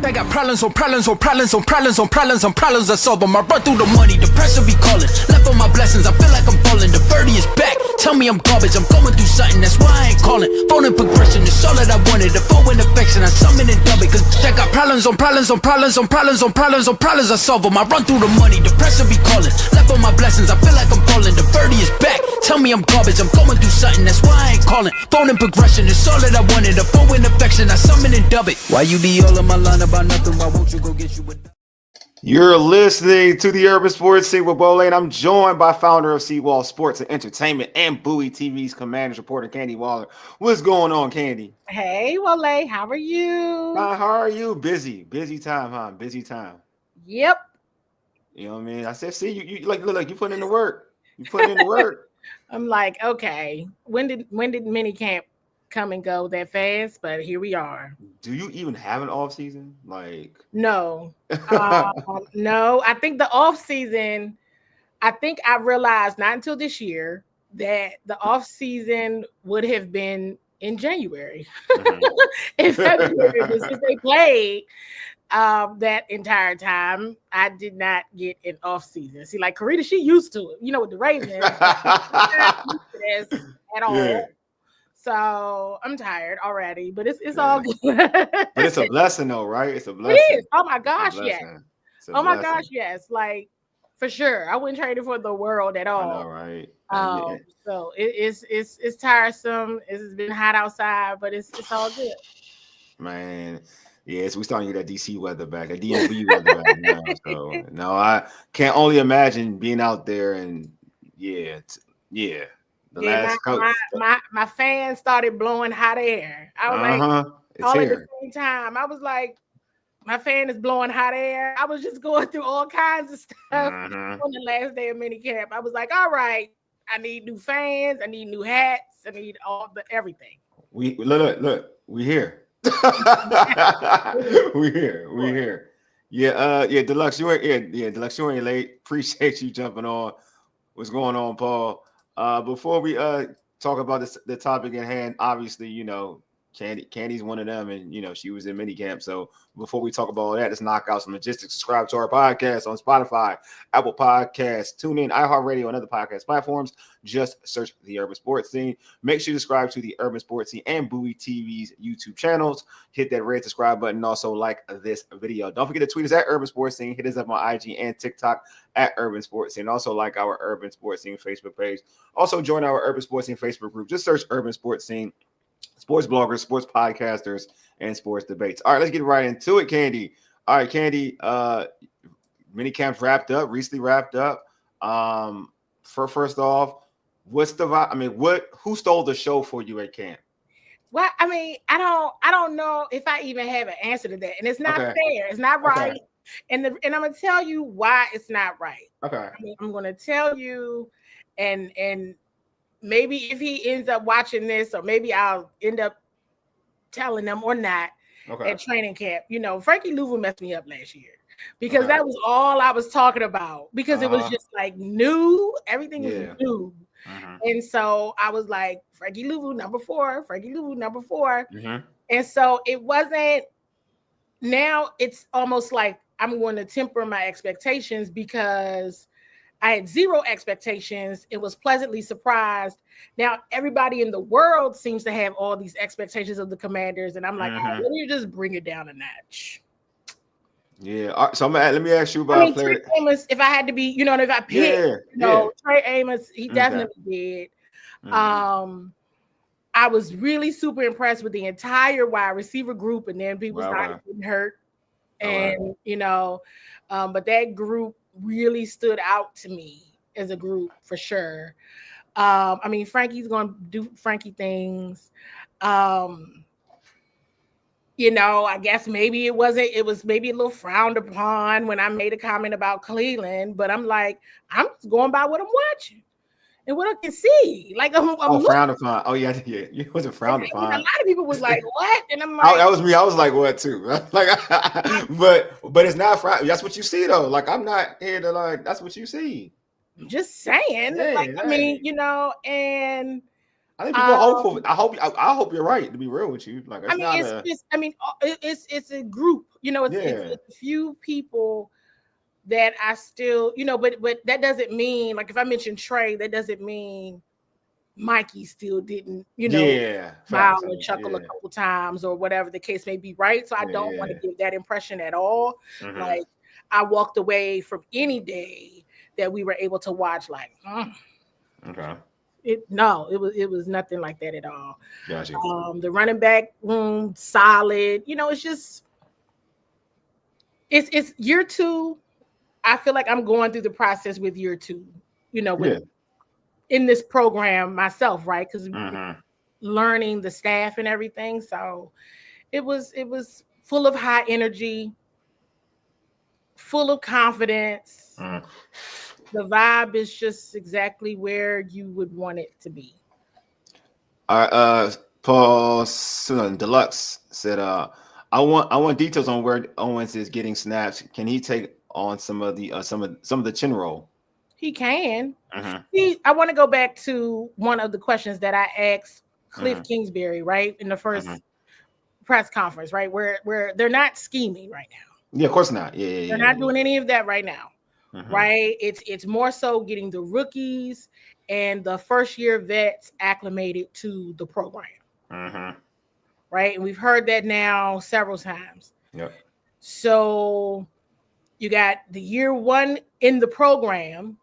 They got problems on problems on problems on problems on problems on problems. I solve them. I run through the money. The pressure be calling. Left on my blessings. I feel like I'm falling. The birdie is back. Tell me I'm garbage. I'm going through something. That's why I ain't calling. Phone and progression. It's all that I wanted. The phone and affection. I summon and dub it. Cause I got problems on problems on problems on problems on problems on problems. I solve them. I run through the money. The pressure be calling. Left on my blessings. I feel like I'm falling. The birdie is back. Tell me I'm garbage. I'm going through something. That's why I ain't calling. Phone and progression. It's all that I wanted. The phone and affection. I summon and dub it. Why you be all in my line about nothing? Why won't you go get you a... You're listening to the Urban Sports Scene with CWall, and I'm joined by founder of CWall Sports and Entertainment and Bowie TV's Commanders reporter, Candi Waller. What's going on, Candi? Hey, Wale, how are you? How are you? Busy time, huh? Busy time. Yep. You know what I mean? I said, see, you like look, you put in the work. You put in the work. I'm like, okay, when did Minicamp come and go that fast? But here we are. Do you even have an off season? Like, no, no. I think the off season. I think I realized not until this year that the off season would have been in January. In February, since they played that entire time, I did not get an off season. See, like Karita, she used to it, with the Ravens. Not used to this at all. Yeah. So I'm tired already, but it's all good. But it's a blessing, though, right? It's a blessing. It is. Oh my gosh, yes. Oh my gosh, yes. Like for sure, I wouldn't trade it for the world at all. I know, right? So it's tiresome. It's been hot outside, but it's all good. Man, yes, we starting to get that DC weather back, that DMV weather back now. So no, I can't only imagine being out there and my fan started blowing hot air. I was like, all at the same time. I was like, my fan is blowing hot air. I was just going through all kinds of stuff on the last day of minicamp. I was like, all right, I need new fans, I need new hats, I need everything. We look, we here. we here. Yeah, Deluxe, Deluxe, you ain't late. Appreciate you jumping on. What's going on, Paul? Before we talk about the topic at hand, obviously, Candi's one of them, and she was in minicamp. So before we talk about all that, let's knock out some logistics. Subscribe to our podcast on Spotify, Apple Podcasts, TuneIn, iHeartRadio, and other podcast platforms. Just search the Urban Sports Scene. Make sure you subscribe to the Urban Sports Scene and Bowie TV's YouTube channels. Hit that red subscribe button. Also like this video. Don't forget to tweet us at Urban Sports Scene. Hit us up on IG and TikTok at Urban Sports Scene. Also like our Urban Sports Scene Facebook page. Also join our Urban Sports Scene Facebook group. Just search Urban Sports Scene. Sports bloggers, sports podcasters, and sports debates. All right, let's get right into it, Candi. All right, Candi, minicamp recently wrapped up. First off, what's the vibe? I mean, who stole the show for you at camp? Well, I mean, I don't know if I even have an answer to that. And it's not fair. It's not right. Okay. And I'm gonna tell you why it's not right. Okay. I'm gonna tell you and maybe if he ends up watching this, or maybe I'll end up telling them or not at training camp. Frankie Louvu messed me up last year because that was all I was talking about because it was just like new. Everything was new. And so I was like, Frankie Louvu, number 4. And so it wasn't, now it's almost like I'm going to temper my expectations because I had zero expectations. It was pleasantly surprised. Now everybody in the world seems to have all these expectations of the Commanders, and I'm like, let me just bring it down a notch. Yeah. So let me ask you about Trey Amos. If I had to be, if I picked, Trey Amos, he definitely did. I was really super impressed with the entire wide receiver group, and then people started getting hurt, and but that group really stood out to me as a group for sure. I mean, Frankie's going to do Frankie things. I guess maybe it was maybe a little frowned upon when I made a comment about Cleveland, but I'm like, I'm just going by what I'm watching and what I can see. Like I'm frowned upon. Oh yeah, you wasn't frowned upon. A lot of people was like, what? And I'm like, that was me. I was like, what too? Like, but it's not frowned. That's what you see though. Like I'm not here to that's what you see. I'm just saying. I mean, and I think people are hopeful. I hope you're right. To be real with you, like it's a group. It's a few people that I still, but that doesn't mean, like, if I mention Trey, that doesn't mean Mikey still didn't, smile or chuckle a couple times or whatever the case may be, right? So I don't want to give that impression at all. Mm-hmm. Like, I walked away from any day that we were able to watch, like, okay. It was nothing like that at all. Gotcha. The running back room, solid. It's just it's year 2. I feel like I'm going through the process with year 2. In this program myself, right? Because learning the staff and everything. So it was full of high energy, full of confidence. The vibe is just exactly where you would want it to be. All right, Paul Deluxe said, I want details on where Owens is getting snaps. Can he take on some of the chin roll? He can. I want to go back to one of the questions that I asked Cliff Kingsbury, right, in the first press conference, right, where they're not scheming right now. Yeah, of course not. Yeah, they're not doing any of that right now. Right? It's more so getting the rookies and the first year vets acclimated to the program. Right? And we've heard that now several times. Yep. So you got the year 1 in the program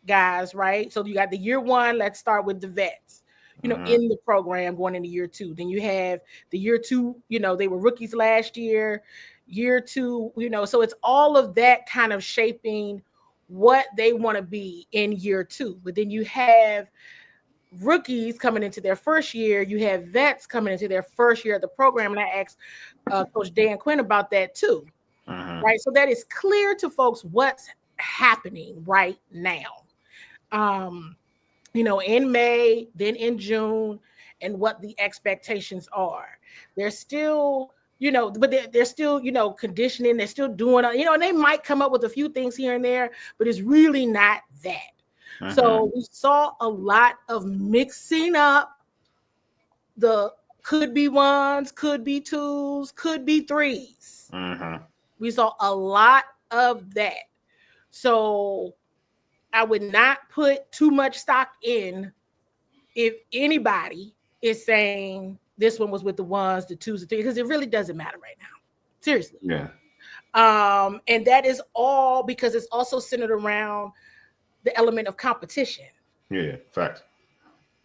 guys, right? So you got the year 1, let's start with the vets, in the program going into year 2. Then you have the year 2, they were rookies last year, year 2, so it's all of that kind of shaping what they want to be in year 2. But then you have rookies coming into their first year, you have vets coming into their first year of the program. And I asked Coach Dan Quinn about that too. Right. So that is clear to folks what's happening right now. In May, then in June, and what the expectations are. They're still, but they're still, conditioning. They're still doing, and they might come up with a few things here and there, but it's really not that. So we saw a lot of mixing up. The could be 1s, could be 2s, could be 3s. We saw a lot of that. So I would not put too much stock in if anybody is saying this one was with the 1s, the 2s, the 3s, because it really doesn't matter right now. Seriously. Yeah. And that is all because it's also centered around the element of competition. Yeah, fact.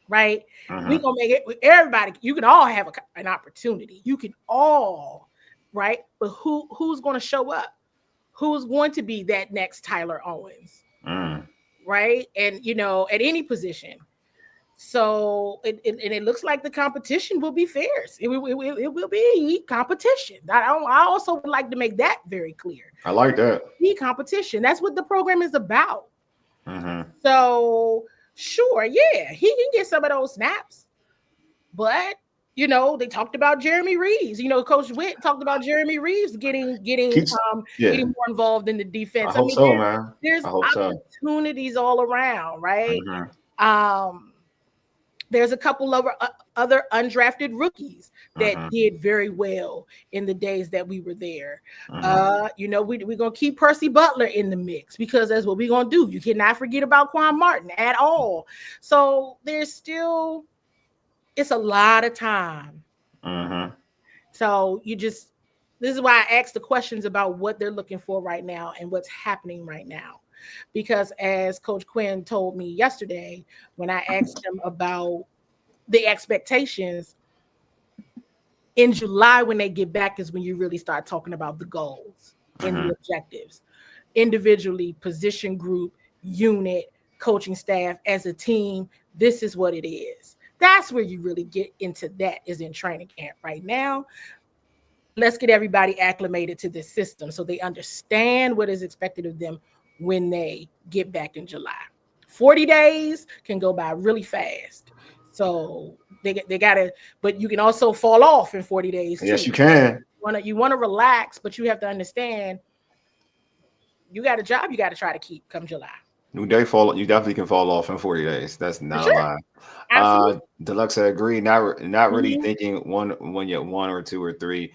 Right? We're going to make it, everybody, you can all have an opportunity. You can all, right? But who's going to show up? Who's going to be that next Tyler Owens? Right? And, at any position. So it looks like the competition will be fierce. It will be competition. I also would like to make that very clear. I like that. Be competition. That's what the program is about. So sure, yeah, he can get some of those snaps. But they talked about Jeremy Reeves. Coach Witt talked about Jeremy Reeves getting more involved in the defense. I hope so, man. There's opportunities all around, right? There's a couple of other undrafted rookies that did very well in the days that we were there. We're going to keep Percy Butler in the mix because that's what we're going to do. You cannot forget about Quan Martin at all. So there's still, it's a lot of time. So this is why I asked the questions about what they're looking for right now and what's happening right now. Because as Coach Quinn told me yesterday, when I asked him about the expectations, in July when they get back is when you really start talking about the goals and the objectives. Individually, position group, unit, coaching staff, as a team, this is what it is. That's where you really get into that, is in training camp right now. Let's get everybody acclimated to this system so they understand what is expected of them when they get back in July. 40 days can go by really fast. So they got to, but you can also fall off in 40 days. Too. Yes, you can. You want to relax, but you have to understand you got a job you got to try to keep come July. You definitely can fall off in 40 days. That's For not a sure. lie. Absolutely. Deluxe, I agree. Not really Mhm. thinking one or two or three.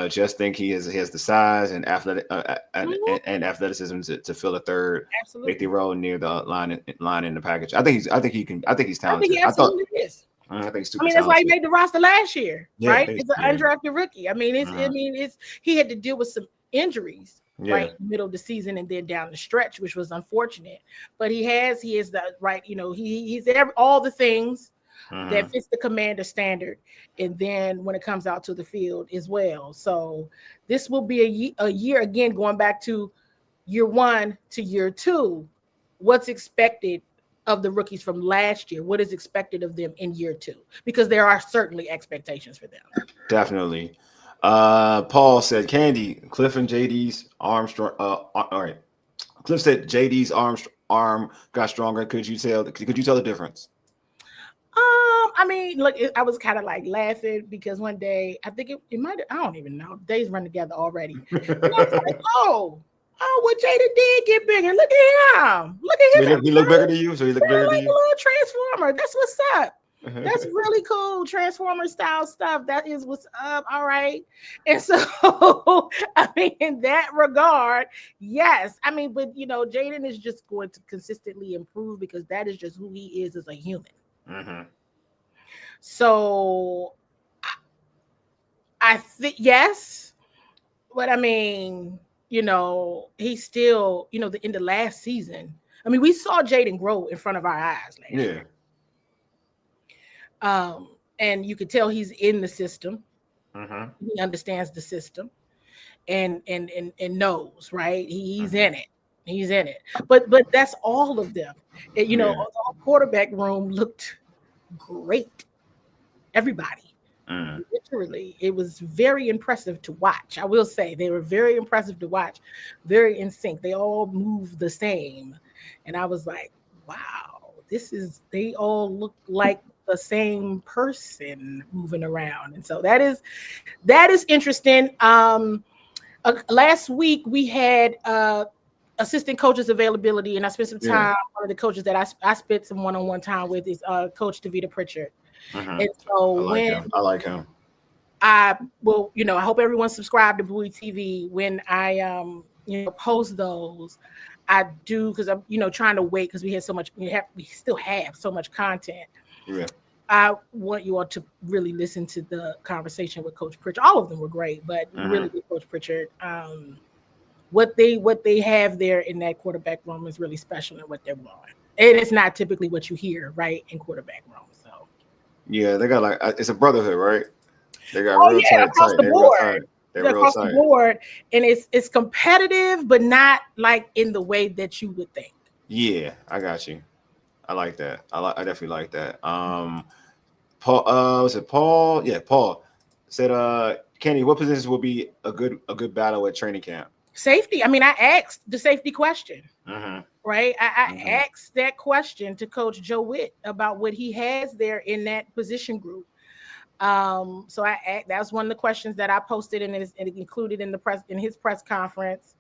Just think he has the size and Mhm. and athleticism to fill a third, make the Absolutely. role near the line in the package. I think he's I think talented. he absolutely is. I think he's I super mean, that's why he talented. made the roster last year, Yeah, right? It's an undrafted rookie. uh, It's he had to deal with some injuries right yeah, in the middle of the season and then down the stretch, which was unfortunate. But he is the right, he's all the things that fits the commander standard. And then when it comes out to the field as well. So this will be a year again, going back to year one to year two. What's expected of the rookies from last year? What is expected of them in year two? Because there are certainly expectations for them. definitely. Paul said, Candy, Cliff and JD's Armstrong. All right. Cliff said JD's arm got stronger. Could you tell the difference? I mean, look, I was kind of like laughing because one day I think it might. I don't even know. Days run together already. And I was like, what Jada did get bigger. Look at him. Look So at him. he look bigger than you. So he look bigger than Like a you. little transformer. That's what's up. That's really cool. Transformer style stuff. That is what's up. All right. And so, I mean, in that regard, yes. I mean, but Jaden is just going to consistently improve because that is just who he is as a human. So I think yes, but I mean, he's still, the end of last season. I mean, we saw Jaden grow in front of our eyes last year. And you could tell he's in the system. He understands the system and knows, right? He's in it. He's in it. But that's all of them. The whole quarterback room looked great. Everybody. Literally, it was very impressive to watch. I will say they were very impressive to watch, very in sync. They all move the same. And I was like, wow, they all look like the same person moving around. And so that is interesting. Last week we had assistant coaches availability, and I spent some time. One of the coaches that I spent some one-on-one time with is Coach Davita Pritchard. And so I like him. I will, I hope everyone subscribed to Bowie TV. When I post those, I do because I'm trying to wait because we still have so much content. Yeah. I want you all to really listen to the conversation with Coach Pritchard. All of them were great, but really with Coach Pritchard, what they have there in that quarterback room is really special in what they're doing. And it's not typically what you hear, right, in quarterback rooms. So yeah, they got it's a brotherhood, right? They got real tight. Across the board. They're real across tight. the board, and it's competitive, but not like in the way that you would think. Yeah, I got you. I like that. I definitely like that. Paul, was it Paul? Yeah, Paul said, Kenny, what positions will be a good battle at training camp? Safety. I mean, I asked the safety question, right? I asked that question to Coach Joe Witt about what he has there in that position group. So that's one of the questions that I posted and it included in his press conference.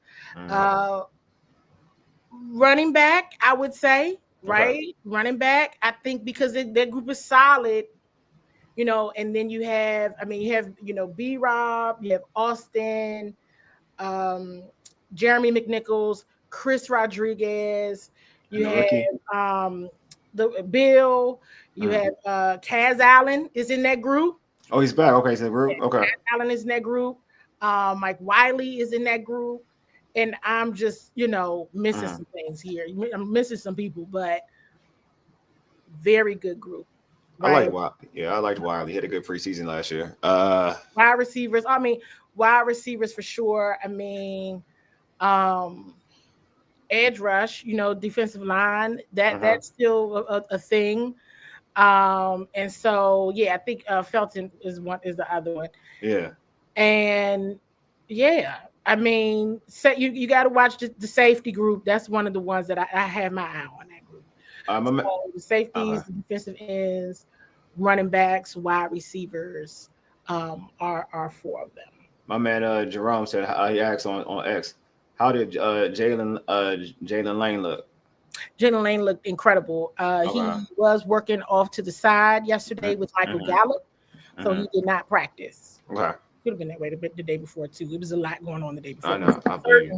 Running back, I would say, right? Okay. Running back, I think because their group is solid, and then you have B Rob, you have Austin, Jeremy McNichols, Chris Rodriguez, you have the Bill, you have Kaz Allen is in that group. Oh, he's back. Okay, so group. Okay. Kaz Allen is in that group. Mike Wiley is in that group. And I'm just, missing some things here. I'm missing some people, but very good group. Right? I like Wiley. Yeah, I liked Wiley. He had a good preseason last year. Wide receivers. Wide receivers for sure. Edge rush, defensive line. That's still a thing. And so I think Felton is the other one. Yeah. And you got to watch the safety group. That's one of the ones that I have my eye on that group. So the safeties, the defensive ends, running backs, wide receivers are four of them. My man Jerome said he asked on X, how did Jalen Lane look? Jalen Lane looked incredible. He was working off to the side yesterday with Michael Gallup, so he did not practice. Okay. Could have been that way the day before too. It was a lot going on the day before. I know. I believe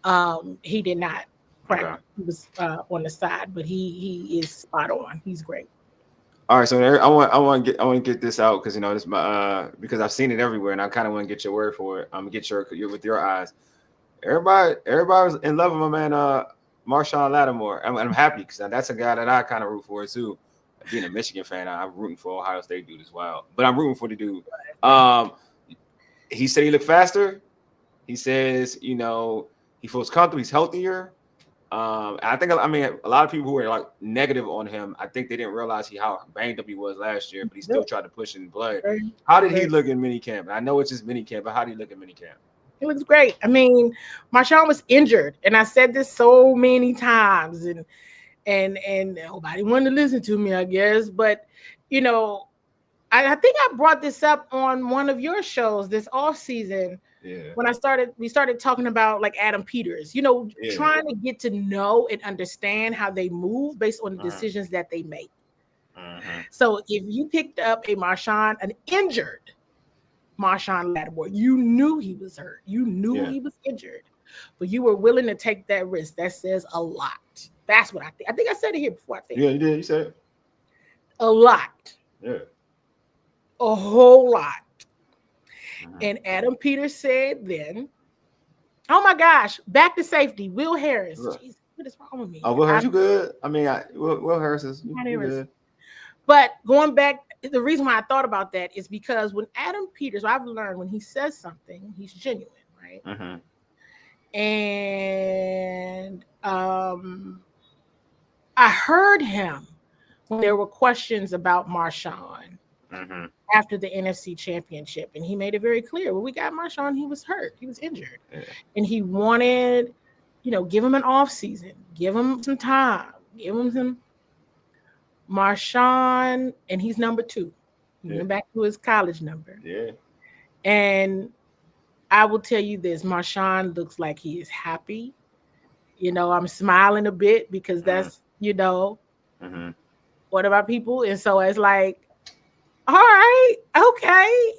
you. He did not practice. Okay. He was on the side, but he is spot on. He's great. All right, so I want to get this out because this because I've seen it everywhere, and I kind of want to get your word for it. I'm gonna get with your eyes. Everybody was in love with my man Marshawn Lattimore. I'm happy because that's a guy that I kind of root for too. Being a Michigan fan, I'm rooting for Ohio State dude as well. But I'm rooting for the dude. He said he looked faster. He says, he feels comfortable. He's healthier. I think, a lot of people who are like negative on him, I think they didn't realize how banged up he was last year, but he still tried to push and play. How did he look in minicamp? And I know it's just minicamp, but how did he look in minicamp? It looks great. Marshawn was injured, and I said this so many times, and nobody wanted to listen to me, I guess. But I think I brought this up on one of your shows this off season. Yeah. When we started talking about like Adam Peters, trying to get to know and understand how they move based on the decisions that they make. So if you picked up an injured Marshawn Lattimore, you knew he was hurt. You knew he was injured, but you were willing to take that risk. That says a lot. That's what I think. I think I said it here before. I think. Yeah, you did. You said it. A lot. Yeah. A whole lot. And Adam Peters said then, oh my gosh, back to safety. Will Harris. Jeez, what is wrong with me? Oh, Will Harris, you good? Will Harris is good. But going back, the reason why I thought about that is because when Adam Peters, I've learned when he says something, he's genuine, right? And I heard him when there were questions about Marshawn after the NFC Championship, and he made it very clear. When we got Marshawn, he was hurt, he was injured, and he wanted, give him an off season, give him some time, give him some. Marshawn, and he's number 2. He went back to his college number. Yeah. And I will tell you this, Marshawn looks like he is happy. I'm smiling a bit because that's, what about people? And so it's like, all right, okay.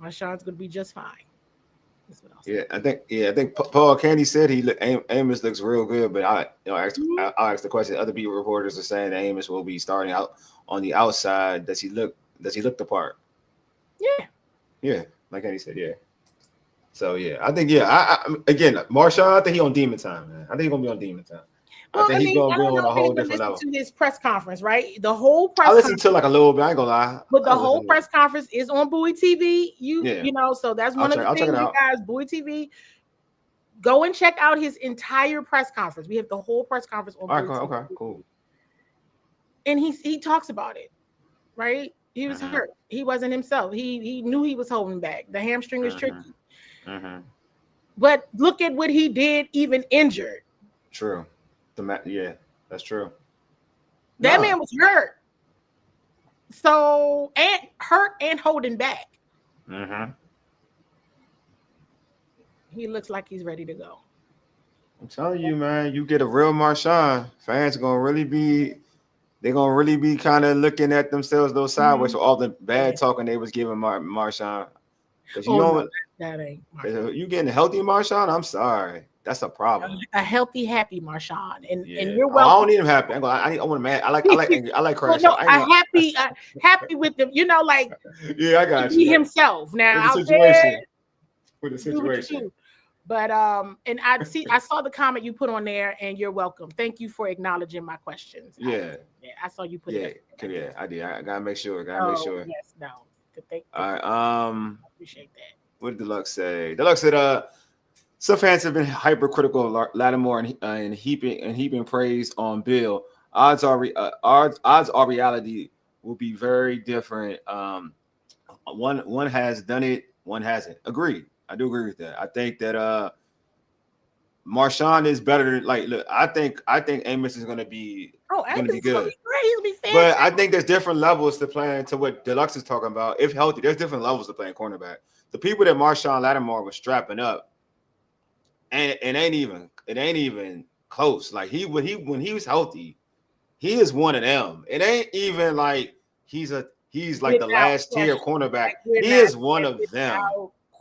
Marshawn's going to be just fine. I think Paul Candi said Amos looks real good, but I'll ask the question. Other beat reporters are saying that Amos will be starting out on the outside. Does he look the part? Yeah, like Candi said, yeah. So I think again, Marshawn, I think he on demon time, man. I think he's gonna be on demon time. Well, I think he's gonna be on a whole different level. To his press conference, right? The whole press. I listened to like a little bit. I ain't gonna lie. But the whole press conference is on Bowie TV. So that's one of the things, you guys. Bowie TV. Go and check out his entire press conference. We have the whole press conference on. Bowie TV. Okay, cool. And he talks about it, right? He was hurt. He wasn't himself. He knew he was holding back. The hamstring is tricky. But look at what he did, even injured. True. That's true. That man was hurt. So, and hurt and holding back. He looks like he's ready to go. I'm telling you, man, you get a real Marshawn, fans are gonna really be kind of looking at themselves those sideways for all the bad talking they was giving Marshawn. Because that ain't Marshawn. You getting a healthy Marshawn? I'm sorry. That's a problem. A healthy, happy Marshawn, and you're welcome. I don't need him happy. I want a man. I like crash. Well, no, happy with them. Like I got you. He himself now. With the situation. But and I saw the comment you put on there, and you're welcome. Thank you for acknowledging my questions. I saw you put it. Yeah, I did. I gotta make sure. Yes, no. All right. I appreciate that. What did Deluxe say? Deluxe said, some fans have been hypercritical of Lattimore and heaping praise on Bill. Odds are reality will be very different. One has done it, one hasn't. Agreed. I do agree with that. I think that Marshawn is better than look. I think Amos is gonna be good. He's gonna be fantastic. But I think there's different levels to playing to what Deluxe is talking about. If healthy, there's different levels to playing cornerback. The people that Marshawn Lattimore was strapping up and it ain't even close. Like when he was healthy, he is one of them. It ain't even like he's like the last tier cornerback. Like he is one of them.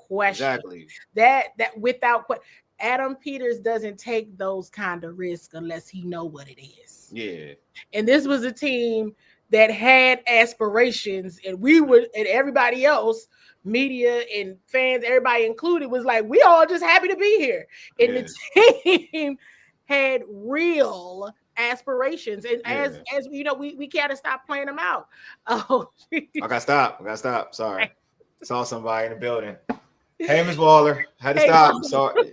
Question. Exactly. That without question. Adam Peters doesn't take those kind of risks unless he know what it is. Yeah. And this was a team that had aspirations, and and everybody else, media and fans, everybody included, was like, we all just happy to be here. And the team had real aspirations. And as you know, we can't stop playing them out. Oh, I got stop. Sorry. Saw somebody in the building. Hey, Miss Waller, had to stop. Sorry.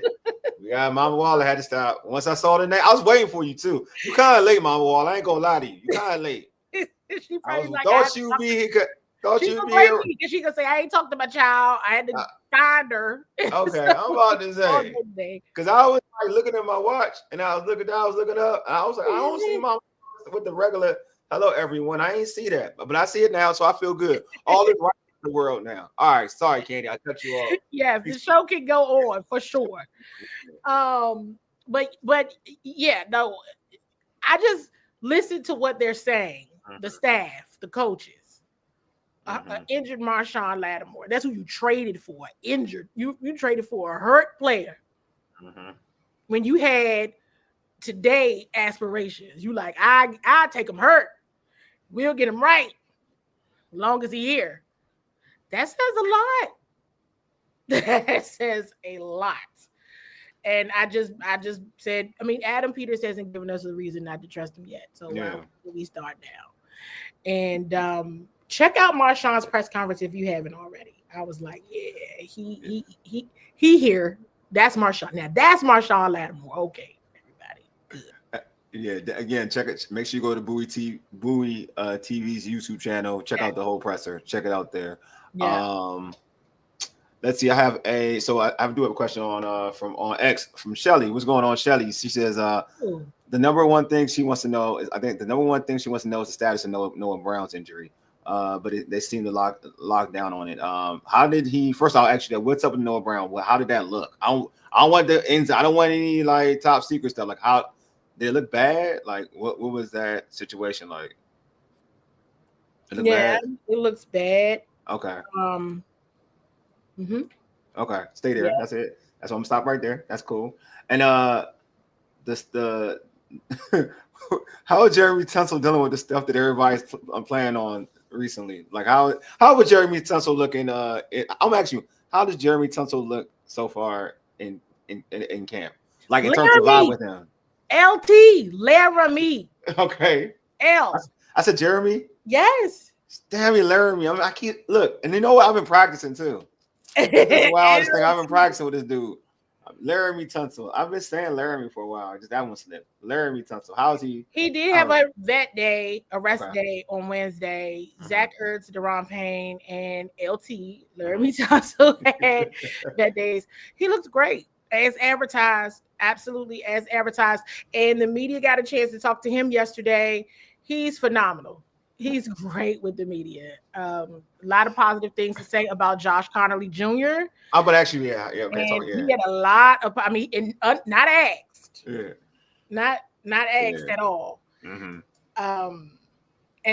We got Mama Waller, had to stop. Once I saw the name, I was waiting for you too. You kind of late, Mama Waller. I ain't gonna lie to you. You kind of late. She probably thought you'd be here. Thought you'd be here. She could say, I ain't talked to my child. I had to find her. Okay, I'm about to say. Because I was like looking at my watch and I was looking down, I was looking up. And I was like, I don't see Mama with the regular hello, everyone. I ain't see that. But I see it now, so I feel good. All is right in the world now. All right, sorry, Candi. I cut you off. Yes, the show can go on for sure. But yeah, no, I just listen to what they're saying. The staff, the coaches, injured Marshawn Lattimore. That's who you traded for. Injured. You traded for a hurt player. When you had today aspirations, you like, I take him hurt. We'll get him right. As long as he here. That says a lot. That says a lot. And I just said, I mean, Adam Peters hasn't given us a reason not to trust him yet. So we start now. And check out Marshawn's press conference if you haven't already. I was like, yeah, he here. That's Marshawn. Now that's Marshawn Lattimore. Okay, everybody. Good. Yeah, again, check it. Make sure you go to Bowie TV's YouTube channel. Check out the whole presser. Check it out there. Yeah. Let's see. I have a question on X from Shelly. What's going on, Shelly? She says the number one thing she wants to know is the status of Noah Brown's injury. But they seem to lock down on it. How did he? First, I'll ask you that. What's up with Noah Brown? How did that look? I don't want the ins. I don't want any like top secret stuff. Like how did it look bad? Like what was that situation like? It looks bad. Okay. Okay, stay there. Yeah. That's it. That's what I'm gonna stop right there. That's cool. And how is Jeremy Tunsil dealing with the stuff that everybody's playing on recently? Like how was Jeremy Tunsil looking? I'm asking you, how does Jeremy Tunsil look so far in camp? Like in terms of vibe with him. LT Laramie. Okay. I said Jeremy. Yes. Damn it, Laramie. I can't look. And you know what? I've been practicing too. That's why I've been practicing with this dude. Laramie Tunsil. I've been saying Laramie for a while. Just that one slipped. Laramie Tunsil. How is he? He did have a rest day on Wednesday. Zach Ertz, Deron Payne, and LT Laramie Tunsil had that days. He looks great as advertised. Absolutely as advertised. And the media got a chance to talk to him yesterday. He's phenomenal. He's great with the media. A lot of positive things to say about Josh Connolly Jr. But actually, He had a lot of. I mean, not asked. Yeah. Not asked at all. And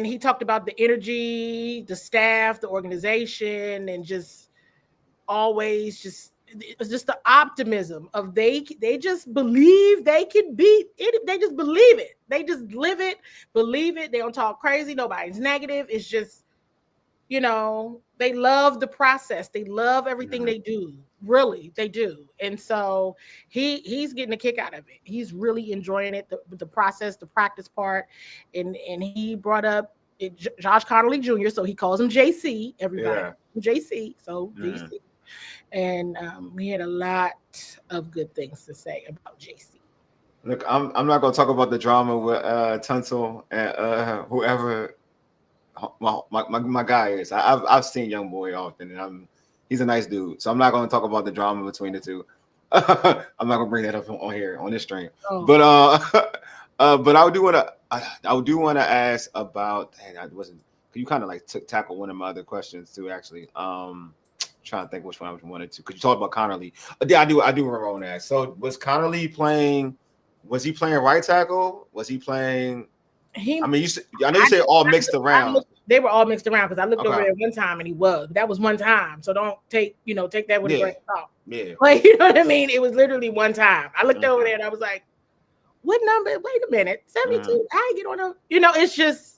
he talked about the energy, the staff, the organization, and just always just the optimism of they just believe they can beat it. They just believe it. They just live it, believe it. They don't talk crazy. Nobody's negative. It's just, they love the process. They love everything they do. Really, they do. And so he's getting a kick out of it. He's really enjoying it, the process, the practice part. And he brought up Josh Connolly Jr., so he calls him JC, everybody. JC, so JC. And we had a lot of good things to say about JC. Look, I'm not going to talk about the drama with Tunsil and whoever my guy is. I've seen Young Boy often, and he's a nice dude. So I'm not going to talk about the drama between the two. I'm not going to bring that up on here on this stream. Oh. But I do want to ask about. You kind of like tackle one of my other questions too, actually. trying to think which one I wanted to, because you talked about Connerly. Yeah, I do remember on that. So was Connerly playing? Was he playing right tackle? Was he playing? I mean, I know you say all mixed around. They were all mixed around because I looked over there one time and he was. That was one time, so don't take that with a grain of salt. Yeah, like you know what I mean. It was literally one time. I looked over there and I was like, "What number? Wait a minute, 72. I get on a. It's just."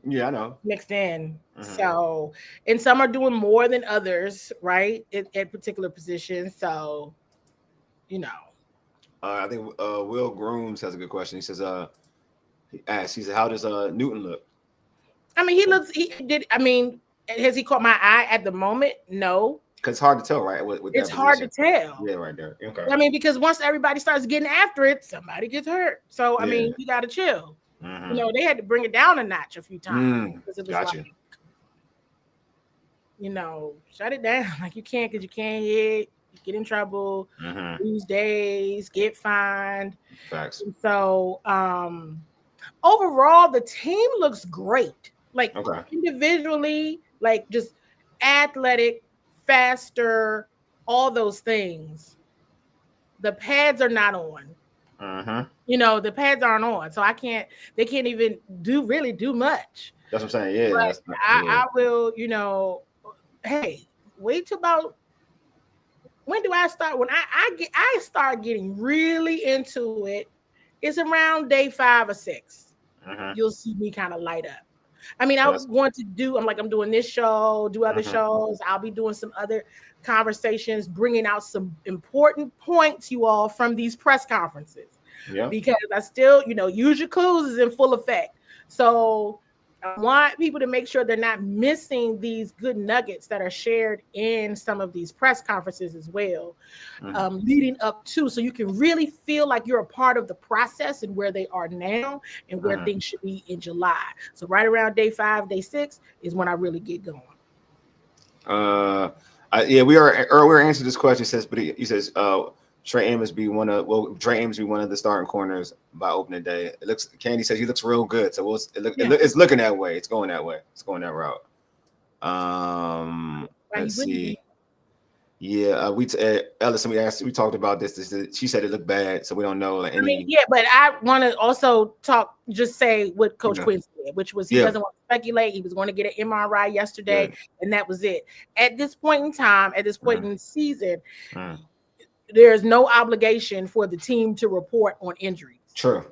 Yeah, I know. Mixed in. So, and some are doing more than others, right? At particular positions. So, I think Will Grooms has a good question. He says, he said, how does Newton look? I mean, has he caught my eye at the moment? No. Because it's hard to tell, right? With it's hard to tell. Yeah, right there. Okay. I mean, because once everybody starts getting after it, somebody gets hurt. So, I mean, you got to chill. They had to bring it down a notch a few times. Because it was shut it down. Like you can't, because you can't hit, you get in trouble, lose days, get fined. Facts. And so overall, the team looks great. Like individually, like just athletic, faster, all those things. The pads are not on. The pads aren't on, so they can't even do much. That's what I'm saying. Yeah, but I will. Hey, wait till about when do I start? When I start getting really into it, it's around day 5 or 6. You'll see me kind of light up. I mean, I'm doing this show, do other shows. I'll be doing some other conversations, bringing out some important points, you all, from these press conferences. Yeah. Because I still, use your clues is in full effect. So I want people to make sure they're not missing these good nuggets that are shared in some of these press conferences as well, leading up to, so you can really feel like you're a part of the process and where they are now and where things should be in July. So right around day 5, day 6 is when I really get going. we're answering this question. He says Trey Amos be one of the starting corners by opening day. Candi says he looks real good, so it's looking that way. It's going that way. It's going that route. Let's see. Yeah, Ellison, we talked about this. She said it looked bad, so we don't know. But I want to also say what Coach Quinn said, which was he doesn't want to speculate. He was going to get an MRI yesterday, and that was it. At this point in time, at this point in the season, there's no obligation for the team to report on injuries. True.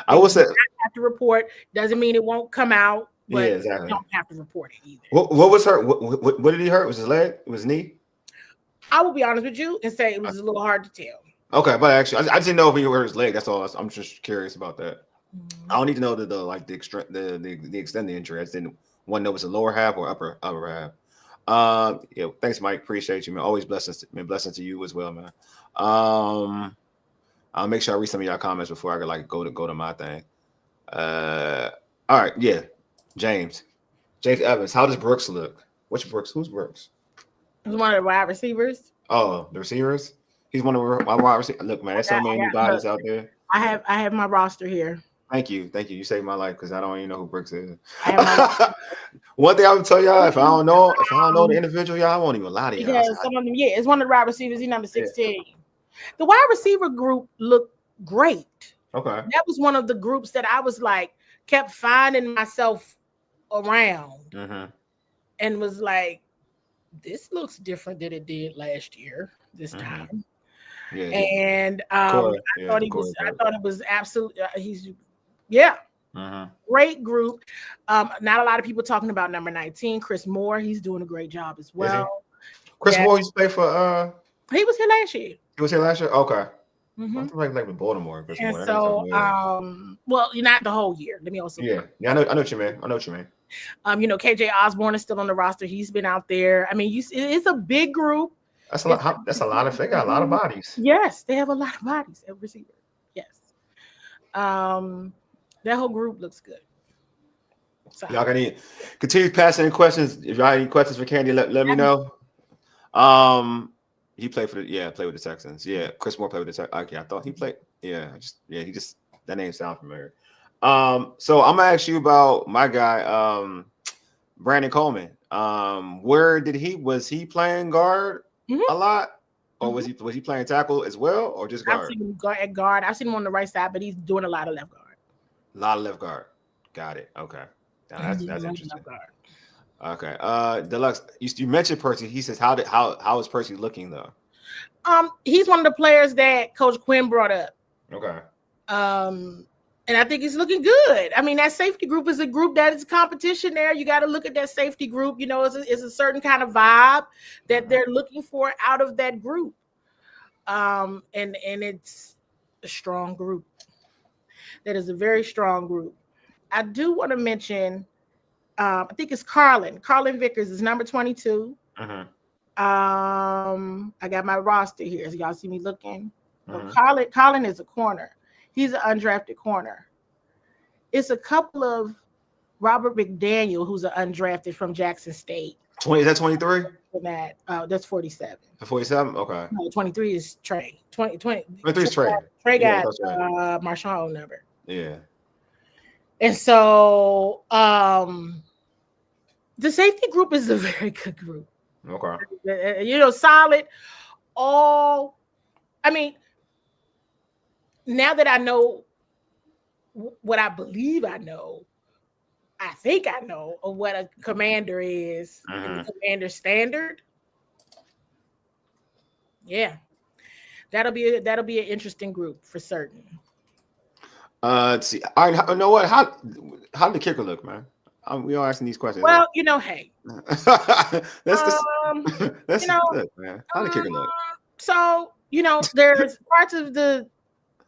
I will say have to report. Doesn't mean it won't come out, but you don't have to report it either. What was hurt? What did he hurt? Was his leg? It was knee? I will be honest with you and say it was a little hard to tell. Okay, but actually, I just didn't know if he hurt his leg. That's all. I'm just curious about that. I don't need to know the extent of the injury. I just didn't want to know if it's the lower half or upper half. Thanks, Mike. Appreciate you, man. Always blessings to you as well, man. I'll make sure I read some of y'all comments before I go to my thing. All right, James Evans. How does Brooks look? Which Brooks? Who's Brooks? He's one of the wide receivers. Oh, the receivers. He's one of my wide receivers. Look, man, there's so many new bodies out there. I have my roster here. Thank you. You saved my life because I don't even know who Brooks is. One thing I would tell y'all, if I don't know the individual, y'all, I won't even lie to y'all. Because some of them, it's one of the wide receivers. He's number 16. Yeah. The wide receiver group looked great. Okay. That was one of the groups that I was kept finding myself around and was like, this looks different than it did last year this time. Yeah. And I thought it was absolutely great group. Not a lot of people talking about number 19, Chris Moore. He's doing a great job as well. Chris Moore used to play for he was here last year. He was here last year? Okay. Like with Baltimore. Chris Moore. So you're not the whole year. Let me also I know what you mean. KJ Osborne is still on the roster. He's been out there. I mean, it's a big group. That's a lot. They got a lot of bodies. Yes, they have a lot of bodies at receiver. Yes. That whole group looks good. So. Y'all can continue passing in questions. If y'all have any questions for Candi, let me know. He played with the Texans. Yeah, Chris Moore played with the Texans. Okay, I thought he played. Yeah, that name sounds familiar. So I'm gonna ask you about my guy, Brandon Coleman. Where was he playing guard a lot? Or was he playing tackle as well, or just guard? I've seen him at guard. I've seen him on the right side, but he's doing a lot of left guard. A lot of left guard. Got it. Okay. Now that's interesting. Okay. Deluxe, you mentioned Percy. He says, how is Percy looking though? He's one of the players that Coach Quinn brought up. Okay. And I think he's looking good. I mean, that safety group is a group that is competition there. You got to look at that safety group. You know, it's a certain kind of vibe that they're looking for out of that group. And it's a strong group. That is a very strong group. I do want to mention, I think it's Carlin. Carlin Vickers is number 22. I got my roster here. So y'all see me looking. Carlin is a corner. He's an undrafted corner. It's a couple of Robert McDaniel, who's an undrafted from Jackson State. 20, is that 23? That's 47. 47? Okay. No, 23 is Trey. 23 is Trey. Trey got Marshawn number. Yeah. And so the safety group is a very good group. Okay. You know, solid. I mean, now that I know what I believe I know, I think I know of what a commander is and the commander standard. Yeah, that'll be an interesting group for certain. Let's see. All right, you know what? How did the kicker look, man? We all asking these questions. Well, you know, hey, let's you know, look, man. How did the kicker look? So, you know, there's parts of the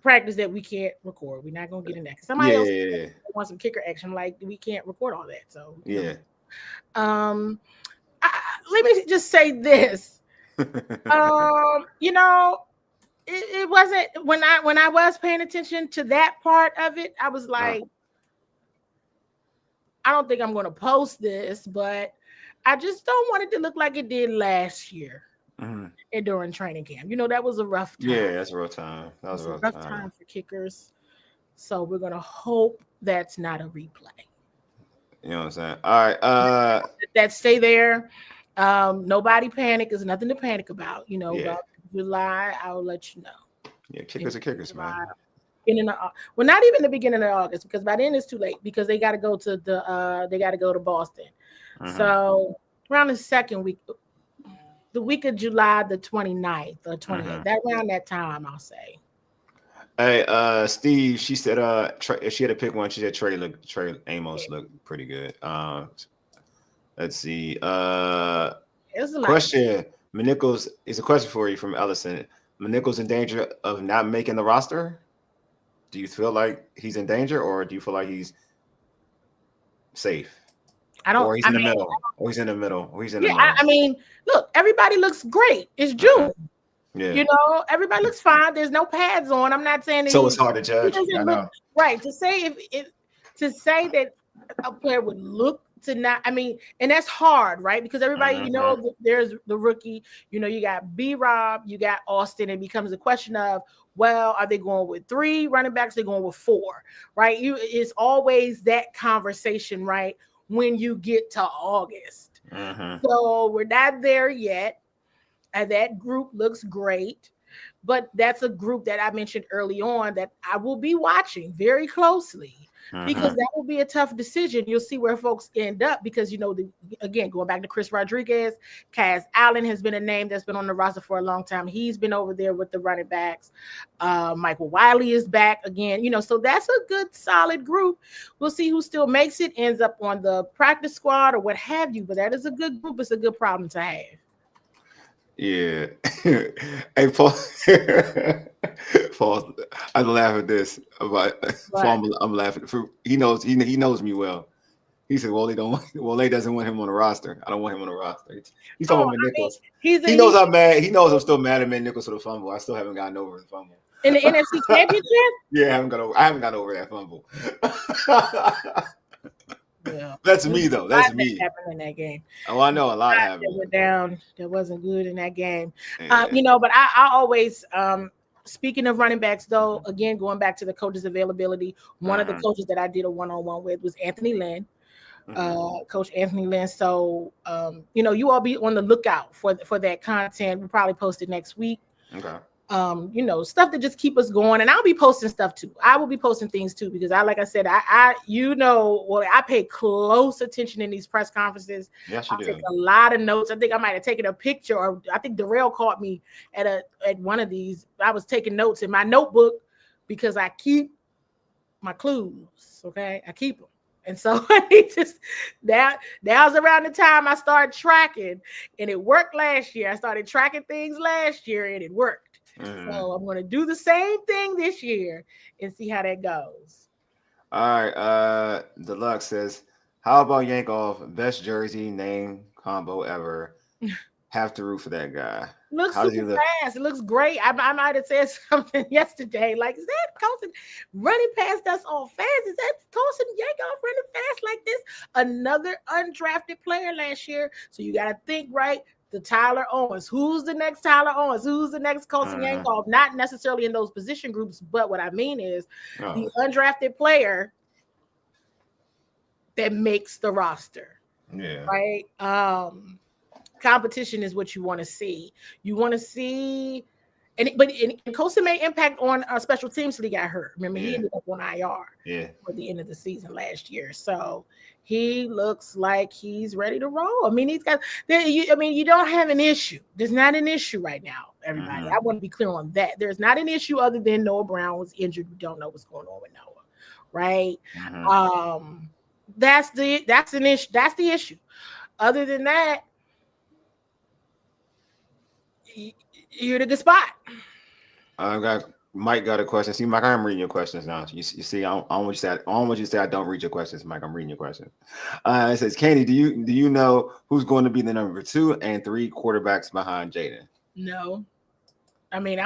practice that we can't record. We're not gonna get in that because somebody else wants some kicker action. Like, we can't record all that. So yeah. Let me just say this. You know, it wasn't when I was paying attention to that part of it, I was like, I don't think I'm gonna post this, but I just don't want it to look like it did last year. And during training camp, you know, that was a rough time. Yeah, that's a rough time. That was a rough time for kickers. So we're gonna hope that's not a replay. You know what I'm saying? All right. That stay there. Nobody panic. There's nothing to panic about. You know, about July, I'll let you know. Yeah, kickers are kickers, man. Well, not even the beginning of August, because by then it's too late because they got to go to Boston. So around the second week. The week of July the 29th or 28th, that around that time, I'll say. Hey, Steve, she said if she had to pick one, she said Trey Amos looked pretty good. Let's see. Question. Manickles is a question for you from Ellison. Manickles in danger of not making the roster? Do you feel like he's in danger, or do you feel like he's safe? I don't. Or he's in the middle. Or he's in the middle. Or he's in the middle. I mean, look, everybody looks great. It's June. Yeah. You know, everybody looks fine. There's no pads on. I'm not saying so it's hard to judge. I know. Right. To say to say that a player would look to not, I mean, and that's hard, right? Because everybody, you know, there's the rookie, you know, you got B-Rob, you got Austin. It becomes a question of, well, are they going with 3 running backs? They're going with 4, right? It's always that conversation, right? When you get to August. So we're not there yet. And that group looks great. But that's a group that I mentioned early on that I will be watching very closely because that will be a tough decision. You'll see where folks end up because, you know, again, going back to Chris Rodriguez, Kaz Allen has been a name that's been on the roster for a long time. He's been over there with the running backs. Michael Wiley is back again, you know, so that's a good, solid group. We'll see who still makes it, ends up on the practice squad or what have you, but that is a good group. It's a good problem to have. Yeah. Hey, Paul. Paul, I laugh at this. About I'm laughing. He knows me well. He said, "Well, they doesn't want him on the roster. I don't want him on the roster." He's talking about Nichols. He knows I'm mad. He knows I'm still mad at Nichols for the fumble. I still haven't gotten over the fumble. In the NFC Championship? Yeah, I haven't got over that fumble. Yeah. That's me though. That's me. Happened in that game. Oh, I know a lot happened. That went down. That wasn't good in that game. Yeah. You know, but I always speaking of running backs, though, again going back to the coaches' availability, one of the coaches that I did a one-on-one with was Anthony Lynn. Coach Anthony Lynn. So, you all be on the lookout for that content. We'll probably post it next week. Okay. Stuff that just keep us going, and I'll be posting stuff too. I will be posting things too because like I said, I pay close attention in these press conferences. Yes, you I do. take a lot of notes. I think I might have taken a picture, or I think Darrell caught me at one of these. I was taking notes in my notebook because I keep my clues. Okay, I keep them. And so that was around the time I started tracking, and it worked last year. I started tracking things last year, and it worked. So I'm going to do the same thing this year and see how that goes. All right. Deluxe says, how about yank off best jersey name combo ever? Have to root for that guy. Looks super fast. It looks great. I might have said something yesterday. Like, is that Colson running past us all fast? Is that Colson Yankoff running fast like this? Another undrafted player last year. So you got to think, right? The Tyler Owens. Who's the next Tyler Owens? Who's the next Colson Yankoff? Not necessarily in those position groups, but what I mean is the undrafted player that makes the roster. Yeah. Right? Competition is what you want to see. You want to see, and Colson made impact on a special teams that he got hurt. Remember, he ended up on IR for the end of the season last year. So he looks like he's ready to roll. I mean, you don't have an issue. There's not an issue right now, everybody. I want to be clear on that. There's not an issue other than Noah Brown was injured. We don't know what's going on with Noah, right? That's the issue. That's the issue. Other than that, you're in a good spot. Mike got a question. See, Mike, I'm reading your questions now. You see, I don't want you to say I don't read your questions, Mike. I'm reading your questions. It says, Candi, do you know who's going to be the number 2 and 3 quarterbacks behind Jaden? No. I mean,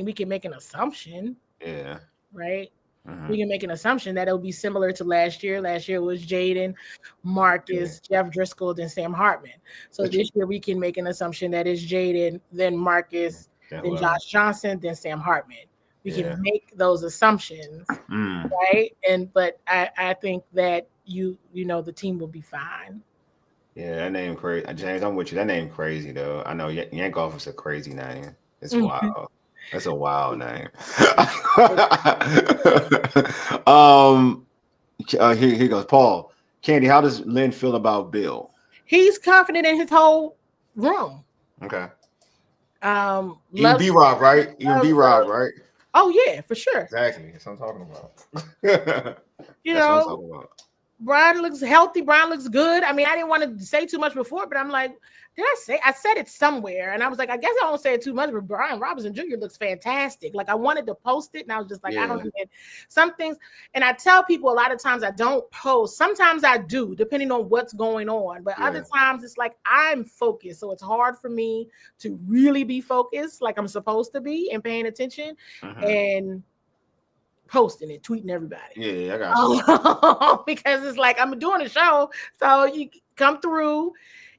we can make an assumption. Yeah. Right. We can make an assumption that it'll be similar to last year. Last year was Jaden, Marcus, Jeff Driscoll, then Sam Hartman. So this year we can make an assumption that it's Jaden, then Marcus, then Josh Johnson, then Sam Hartman. We can make those assumptions, right? But I think that the team will be fine. Yeah, that name crazy. James, I'm with you. That name crazy though. I know Yankoff is a crazy name. It's wild. That's a wild name. Here goes Paul. Candi, how does Lynn feel about Bill? He's confident in his whole room. Okay. Even B-Rob, right? Even B-Rob, right? Oh yeah, for sure. Exactly. That's what I'm talking about. That's what I'm talking about. Brian looks healthy. Brian looks good. I mean, I didn't want to say too much before, but I'm like, I said it somewhere, and I was like, I guess I don't say it too much, but Brian Robinson Jr. looks fantastic. Like, I wanted to post it, and I was just like, I don't even some things. And I tell people a lot of times I don't post. Sometimes I do, depending on what's going on. But other times it's like I'm focused, so it's hard for me to really be focused, like I'm supposed to be, and paying attention and posting it, tweeting everybody. Yeah, I got you. Because it's like I'm doing a show, so you come through.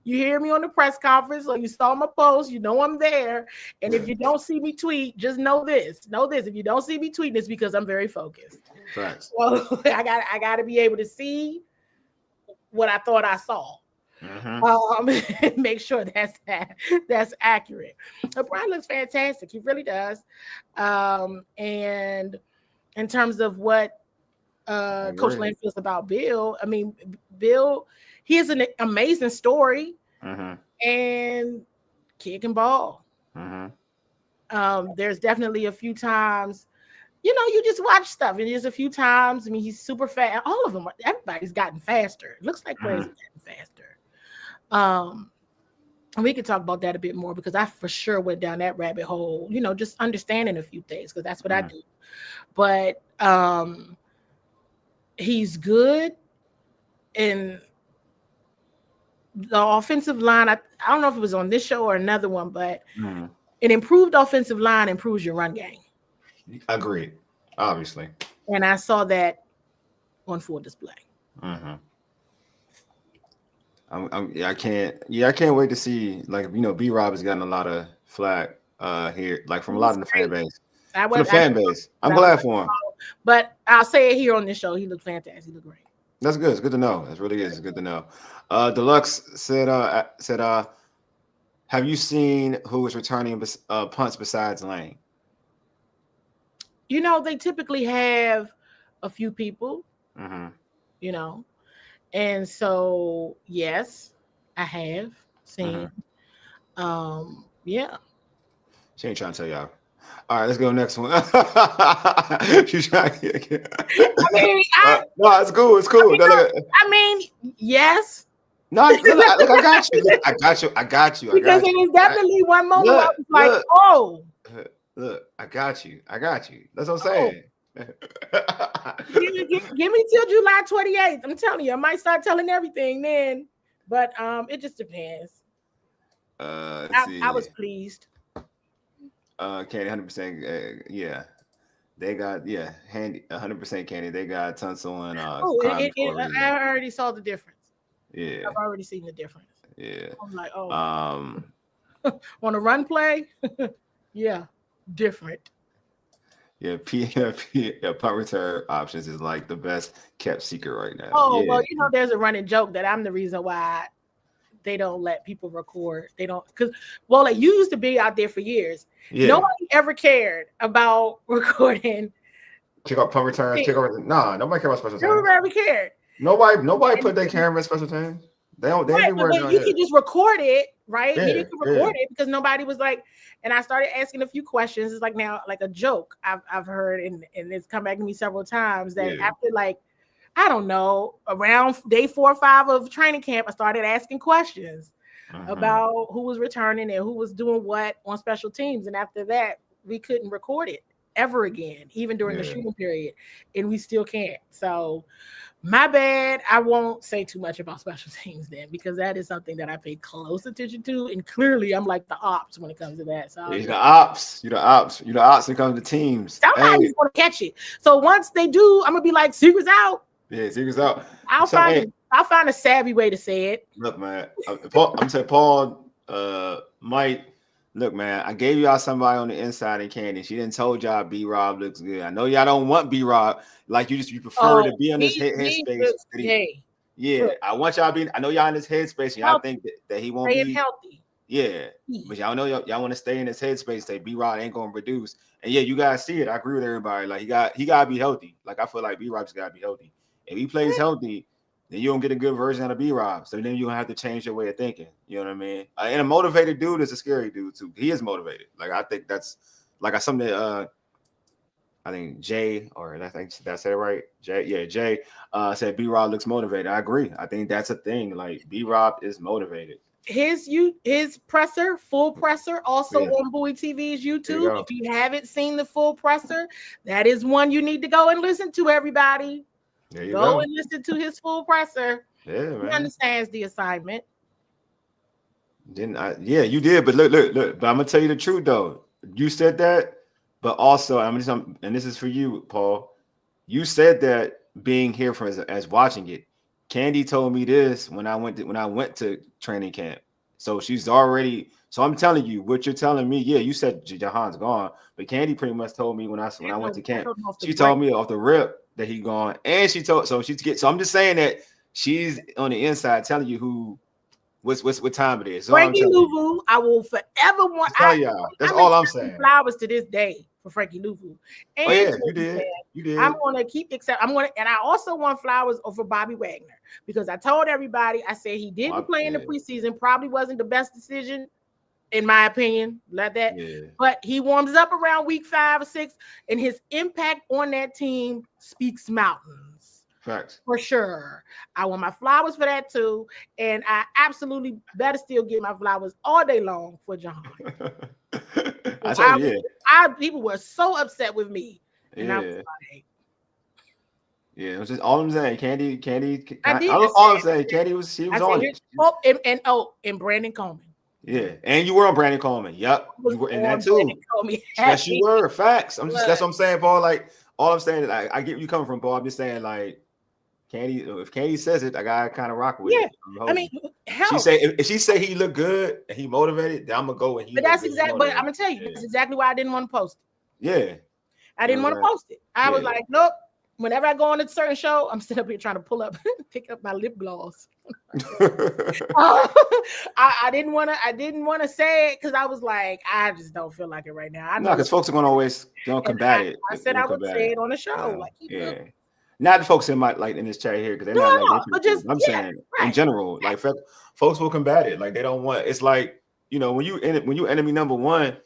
You hear me on the press conference, or you saw my post, you know I'm there. And if you don't see me tweet, just know this. Know this. If you don't see me tweet, it's because I'm very focused. Thanks. So I got to be able to see what I thought I saw. Make sure that's accurate. But Brian looks fantastic. He really does. And in terms of what Coach Lynn feels about Bill, I mean, Bill, he has an amazing story and kid can ball. There's definitely a few times, you just watch stuff, and there's a few times. I mean, he's super fast. All of them, everybody's gotten faster. It looks like players have gotten faster. And we could talk about that a bit more because I for sure went down that rabbit hole, just understanding a few things because that's what I do. But he's good. And the offensive line, I don't know if it was on this show or another one, but an improved offensive line improves your run game. Agreed, obviously. And I saw that on full display. I can't wait to see, like, B-Rob has gotten a lot of flack here, like from a lot of the fan base. I'm glad for him. But I'll say it here on this show. He looked fantastic. He looked great. That's good. It's good to know. It really is. It's good to know. Deluxe said, have you seen who is returning punts besides Lane? You know, they typically have a few people, Mm-hmm. you know, and so yes, I have seen. Yeah. She ain't trying to tell y'all. All right, let's go next one. She's trying to no, it's cool. It's cool. I mean, yes. No, look, I got you. Look, I got you. Because it was definitely one moment where I was like, oh. Look, I got you. That's what I'm saying. Give me till July 28th. I'm telling you, I might start telling everything then. But it just depends. I was pleased. Candy, 100%. Yeah, they got handy 100% Candy. They got Tunsil and I already saw the difference. Yeah, I've already seen the difference. Yeah, I'm like, oh, on a run play, yeah, different. Yeah, punt return options is like the best kept secret right now. Oh, well, you know, there's a running joke that I'm the reason why they don't let people record. They don't, because, well, it used to be out there for years. Yeah. Nobody ever cared about recording. Kick-off punt return, Nah, nobody cared about special teams. Nobody ever cared. Nobody put their camera in special teams. They don't. They you can just record it, right? Yeah, you can record it because nobody was like. And I started asking a few questions. It's like now, like a joke I've heard, and it's come back to me several times that after like, I don't know, around day 4 or 5 of training camp, I started asking questions about who was returning and who was doing what on special teams. And after that, we couldn't record it ever again, even during the shooting period, and we still can't. So. My bad. I won't say too much about special teams then, because that is something that I pay close attention to. And clearly I'm like the ops when it comes to that. So you're the ops. You're the ops when it comes to teams. Somebody's going to catch it. So once they do, I'm going to be like, secrets out. Yeah, secrets out. I'll find a savvy way to say it. Look, man. I'm saying Paul, Mike, look, man, I gave y'all somebody on the inside in Candy. She didn't told y'all B-Rob looks good. I know y'all don't want B-Rob. Like you prefer to be on this headspace. Yeah, I want y'all I know y'all in this headspace. And y'all think that he won't be healthy. Yeah, but y'all know y'all want to stay in this headspace. Say B-Rob ain't gonna produce. And yeah, you guys see it. I agree with everybody. Like he gotta be healthy. Like I feel like B-Rob's gotta be healthy. If he plays healthy, then you don't get a good version of B-Rob. So then you don't have to change your way of thinking. You know what I mean? And a motivated dude is a scary dude too. He is motivated. Like I think that's like something that I think Jay, or I think did I say it right? Jay said B-Rob looks motivated. I agree. I think that's a thing. Like B-Rob is motivated. His presser, full presser, also on Bowie TV's YouTube. If you haven't seen the full presser, that is one you need to go and listen to, everybody. There you go. And listen to his full presser. Yeah, man. He understands the assignment. You did, but look. But I'm gonna tell you the truth though. You said that, but also and this is for you, Paul. You said that being here for as watching it. Candi told me this when I went to training camp. So she's already. So I'm telling you what you're telling me. Yeah, you said Jahan's gone, but Candi pretty much told me when I went to camp. She told me off the rip that he gone, and she told. So So I'm just saying that she's on the inside telling you what time it is. Frankie Louvu, I will forever want. Tell y'all. That's all I'm saying. Flowers to this day for Frankie Louvu. And you did. I'm gonna keep and I also want flowers over Bobby Wagner, because I told everybody, I said he didn't play in the preseason, probably wasn't the best decision, in my opinion, like that. Yeah. But he warms up around week 5 or 6, and his impact on that team speaks mountains. Facts. For sure. I want my flowers for that too. And I absolutely better still get my flowers all day long for John. People were so upset with me. And I was like, it was just all I'm saying. Candi. All I'm saying, Candi was on it. And Brandon Coleman. Yeah, and you were on Brandon Coleman. Yep, you were in that too. Yes, you were. Facts. That's what I'm saying, Paul. Like all I'm saying is I get where you coming from, Paul. I'm just saying, like, Candi. If Candi says it, I gotta kind of rock with it. I mean, if she say he look good and he motivated, then I'm gonna go and he. But that's exactly. But I'm gonna tell you, that's exactly why I didn't want to post it. Yeah. I didn't want to post it. I was like, nope. whenever I go on a certain show, I'm sitting up here trying to pick up my lip gloss. I didn't want to say it because I was like, I just don't feel like it right now. I know because folks are gonna always combat it. I said I would say it on the show. Not the folks in in this chat here because they're not like but just I'm saying in general, like folks will combat it. Like they don't want. It's like when you enemy number one,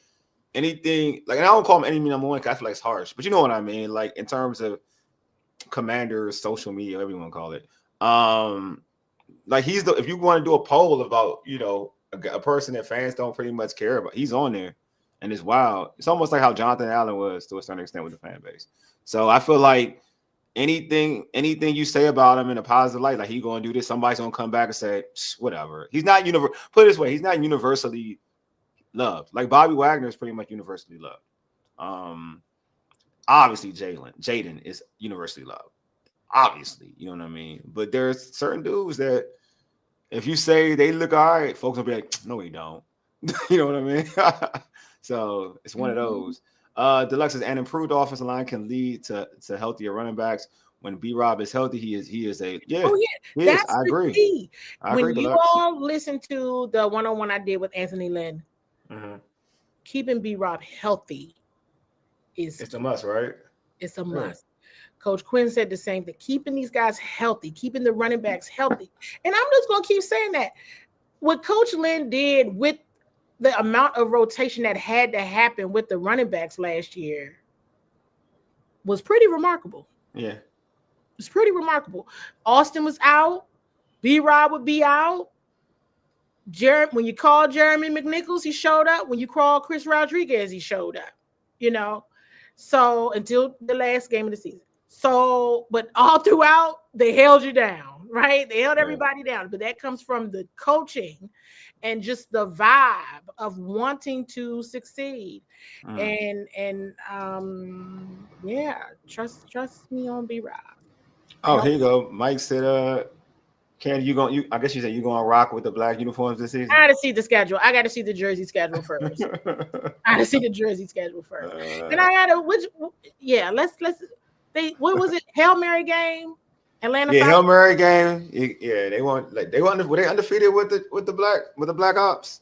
anything like, and I don't call them enemy number one because I feel like it's harsh, but you know what I mean. Like in terms of commanders, social media, whatever you want to call it. Like if you want to do a poll about a person that fans don't pretty much care about, he's on there, and it's wild. It's almost like how Jonathan Allen was to a certain extent with the fan base. So I feel like anything you say about him in a positive light, like he's gonna do this, somebody's gonna come back and say whatever. He's not put it this way, he's not universally loved. Like Bobby Wagner is pretty much universally loved. Obviously Jaden is universally loved. Obviously, you know what I mean? But there's certain dudes that if you say they look all right, folks will be like, no, he don't. You know what I mean? So it's one of those. Deluxe says an improved offensive line can lead to healthier running backs. When B-Rob is healthy, he is a that's I agree. Key. I when agree, you Deluxe. all listen to the one-on-one I did with Anthony Lynn, keeping B-Rob healthy it's a must, right? It's a must. Coach Quinn said the same thing. Keeping these guys healthy, keeping the running backs healthy. And I'm just going to keep saying that. What Coach Lynn did with the amount of rotation that had to happen with the running backs last year was pretty remarkable. Yeah. It's pretty remarkable. Austin was out. B-Rob would be out. When you call Jeremy McNichols, he showed up. When you call Chris Rodriguez, he showed up. So until the last game of the season. So, but all throughout, they held you down, right? They held everybody down. But that comes from the coaching and just the vibe of wanting to succeed. And trust me on B-Rob. Oh, here you go. Mike said, Candi, I guess you said you're going to rock with the black uniforms this season? I got to see the schedule. I got to see the jersey schedule first. And I got to, what was it? Hail Mary game? Atlanta. Yeah, Hail Mary game. Yeah, were they undefeated with the black ops?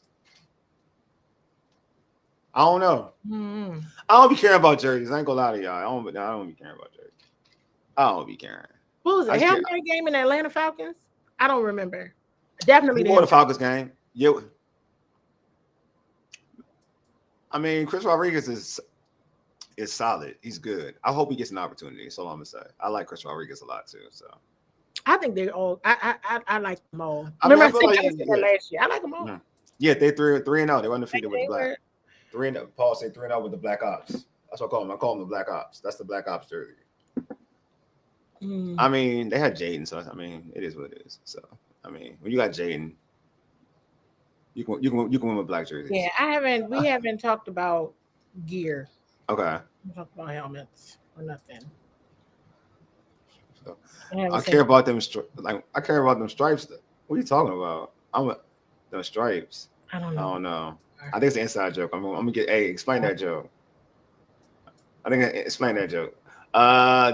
I don't know. Mm-hmm. I don't be caring about jerseys. I ain't gonna lie to y'all. I don't be caring about jerseys. I don't be caring. What was it? Hail Mary game in the Atlanta Falcons? I don't remember. Definitely won the Falcons game. Yeah. I mean, Chris Rodriguez is solid. He's good. I hope he gets an opportunity. That's all I'm gonna say. I like Chris Rodriguez a lot too. So I think they're all. I like them all. I said last year. I like them all. Mm-hmm. Yeah, they 3-0. They were undefeated with the black. 3-0. Paul said 3-0 with the Black Ops. That's what I call them. I call them the Black Ops. That's the Black Ops jersey. I mean, they had Jaden, so I mean, it is what it is. So I mean, when you got Jaden, you can win with black jerseys. Yeah, we haven't talked about gear. Okay. We talked about helmets or nothing. So, I care about them. I care about them stripes. What are you talking about? Them stripes. I don't know. I think it's an inside joke. I'm gonna get. Hey, explain that joke. Explain that joke.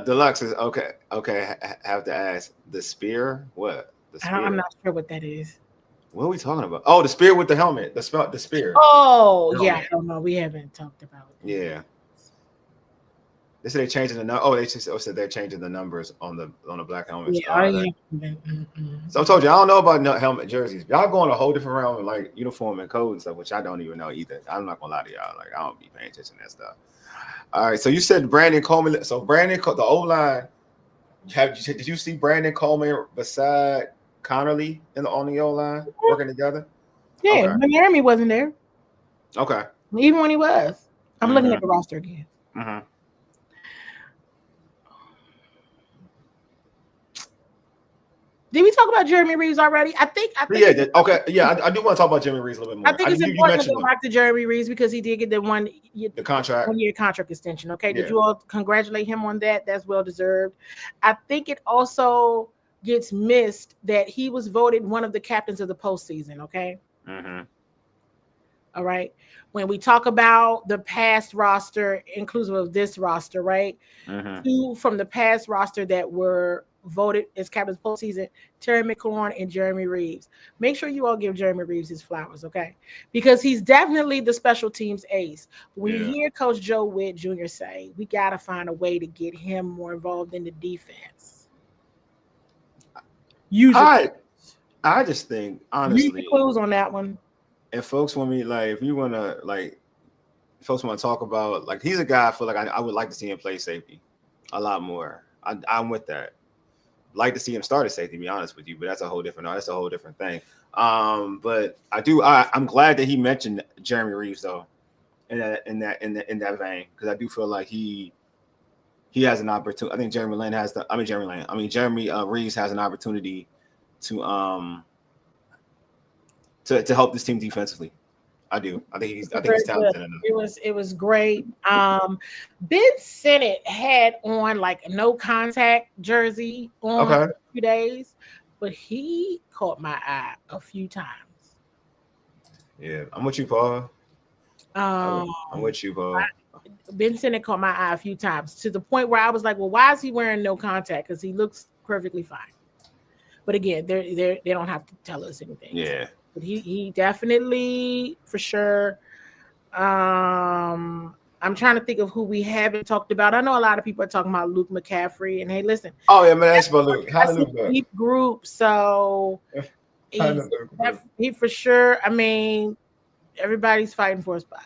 Deluxe is okay. Have to ask the spear. What? The spear? I'm not sure what that is. What are we talking about? Oh, the spear with the helmet. The spear. Oh, yeah. I don't know. We haven't talked about it. Yeah. They said they're changing the number. Oh, they just said they're changing the numbers on the black helmets. Yeah. So I told you I don't know about helmet jerseys. Y'all going a whole different realm of like uniform and code and stuff, which I don't even know either. I'm not gonna lie to y'all. Like I don't be paying attention to that stuff. All right. So you said Brandon Coleman. So the O-line. Did you see Brandon Coleman beside Connerly on the O-line working together? Yeah, but Jeremy wasn't there. Okay. Even when he was. I'm looking at the roster again. Mm-hmm. Did we talk about Jeremy Reeves already? I think. Yeah. Okay. Yeah, I do want to talk about Jeremy Reeves a little bit more. I think it's important to go back to Jeremy Reeves because he did get the contract, 1-year contract extension. Okay. Did you all congratulate him on that? That's well deserved. I think it also gets missed that he was voted one of the captains of the postseason. Okay. Mm-hmm. All right. When we talk about the past roster, inclusive of this roster, right? Mm-hmm. Two from the past roster that were voted as captains postseason, Terry McLaurin and Jeremy Reeves. Make sure you all give Jeremy Reeves his flowers, okay? Because he's definitely the special teams ace. When you hear Coach Joe Witt Jr. say, we got to find a way to get him more involved in the defense. I just think, use honestly, the clues on that one. if folks want me, like, if you want to, like, folks want to talk about, like, he's a guy I feel like I would like to see him play safety a lot more. I'm with that. Like to see him start at safety, to be honest with you, but that's a whole different thing. But I'm glad that he mentioned Jeremy Reeves though, in that vein, because I do feel like he has an opportunity. I think Jeremy Reeves has an opportunity to help this team defensively. I do. I think he's talented enough. It was great. Ben Sinnott had on like a no contact jersey on a few days, but he caught my eye a few times. Yeah, I'm with you, Paul. I'm with you, Paul. Ben Sinnott caught my eye a few times to the point where I was like, well, why is he wearing no contact? Because he looks perfectly fine. But again, they don't have to tell us anything. Yeah. But he definitely, for sure. I'm trying to think of who we haven't talked about. I know a lot of people are talking about Luke McCaffrey. And hey, listen. Oh, yeah, man, that's about Luke. How did Luke go? Deep group. So he for sure. I mean, everybody's fighting for a spot.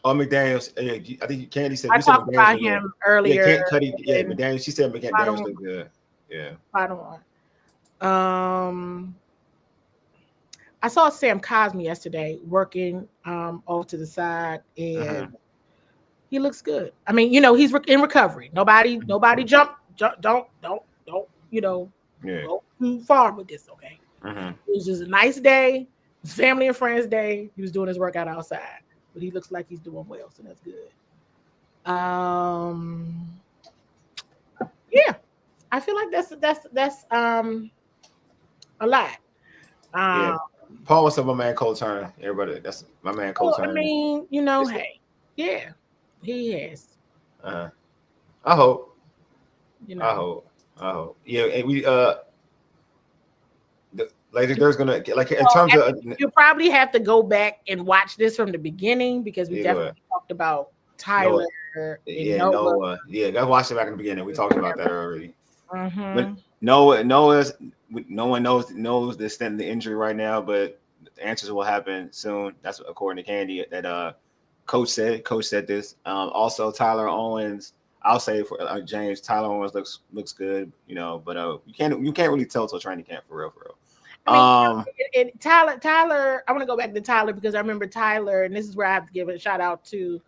Oh, McDaniels. I think Candi said I talked about him earlier. Yeah, McDaniels. She said McDaniels looked good. Yeah. I don't. I saw Sam Cosmi yesterday working off to the side, and he looks good. I mean, he's in recovery. Nobody jump. Don't go too far with this, okay? It was just a nice day. It was family and friends day. He was doing his workout outside, but he looks like he's doing well, so that's good. Yeah, I feel like that's a lot. Yeah. Paul wants to my man Cole Turner. Everybody, that's my man Cole Turner. I mean, hey, yeah, he has. I hope. I hope. Yeah, and we there's gonna like in terms of you probably have to go back and watch this from the beginning because we definitely talked about Tyler. Noah. Yeah, gotta watch it back in the beginning. We talked about that already. But no one knows the extent of the injury right now, but the answers will happen soon. That's according to Candi that coach said. Coach said this. Also, Tyler Owens. I'll say for James, Tyler Owens looks good, but you can't really tell till training camp for real. I mean, Tyler. I want to go back to Tyler because I remember Tyler, and this is where I have to give a shout out to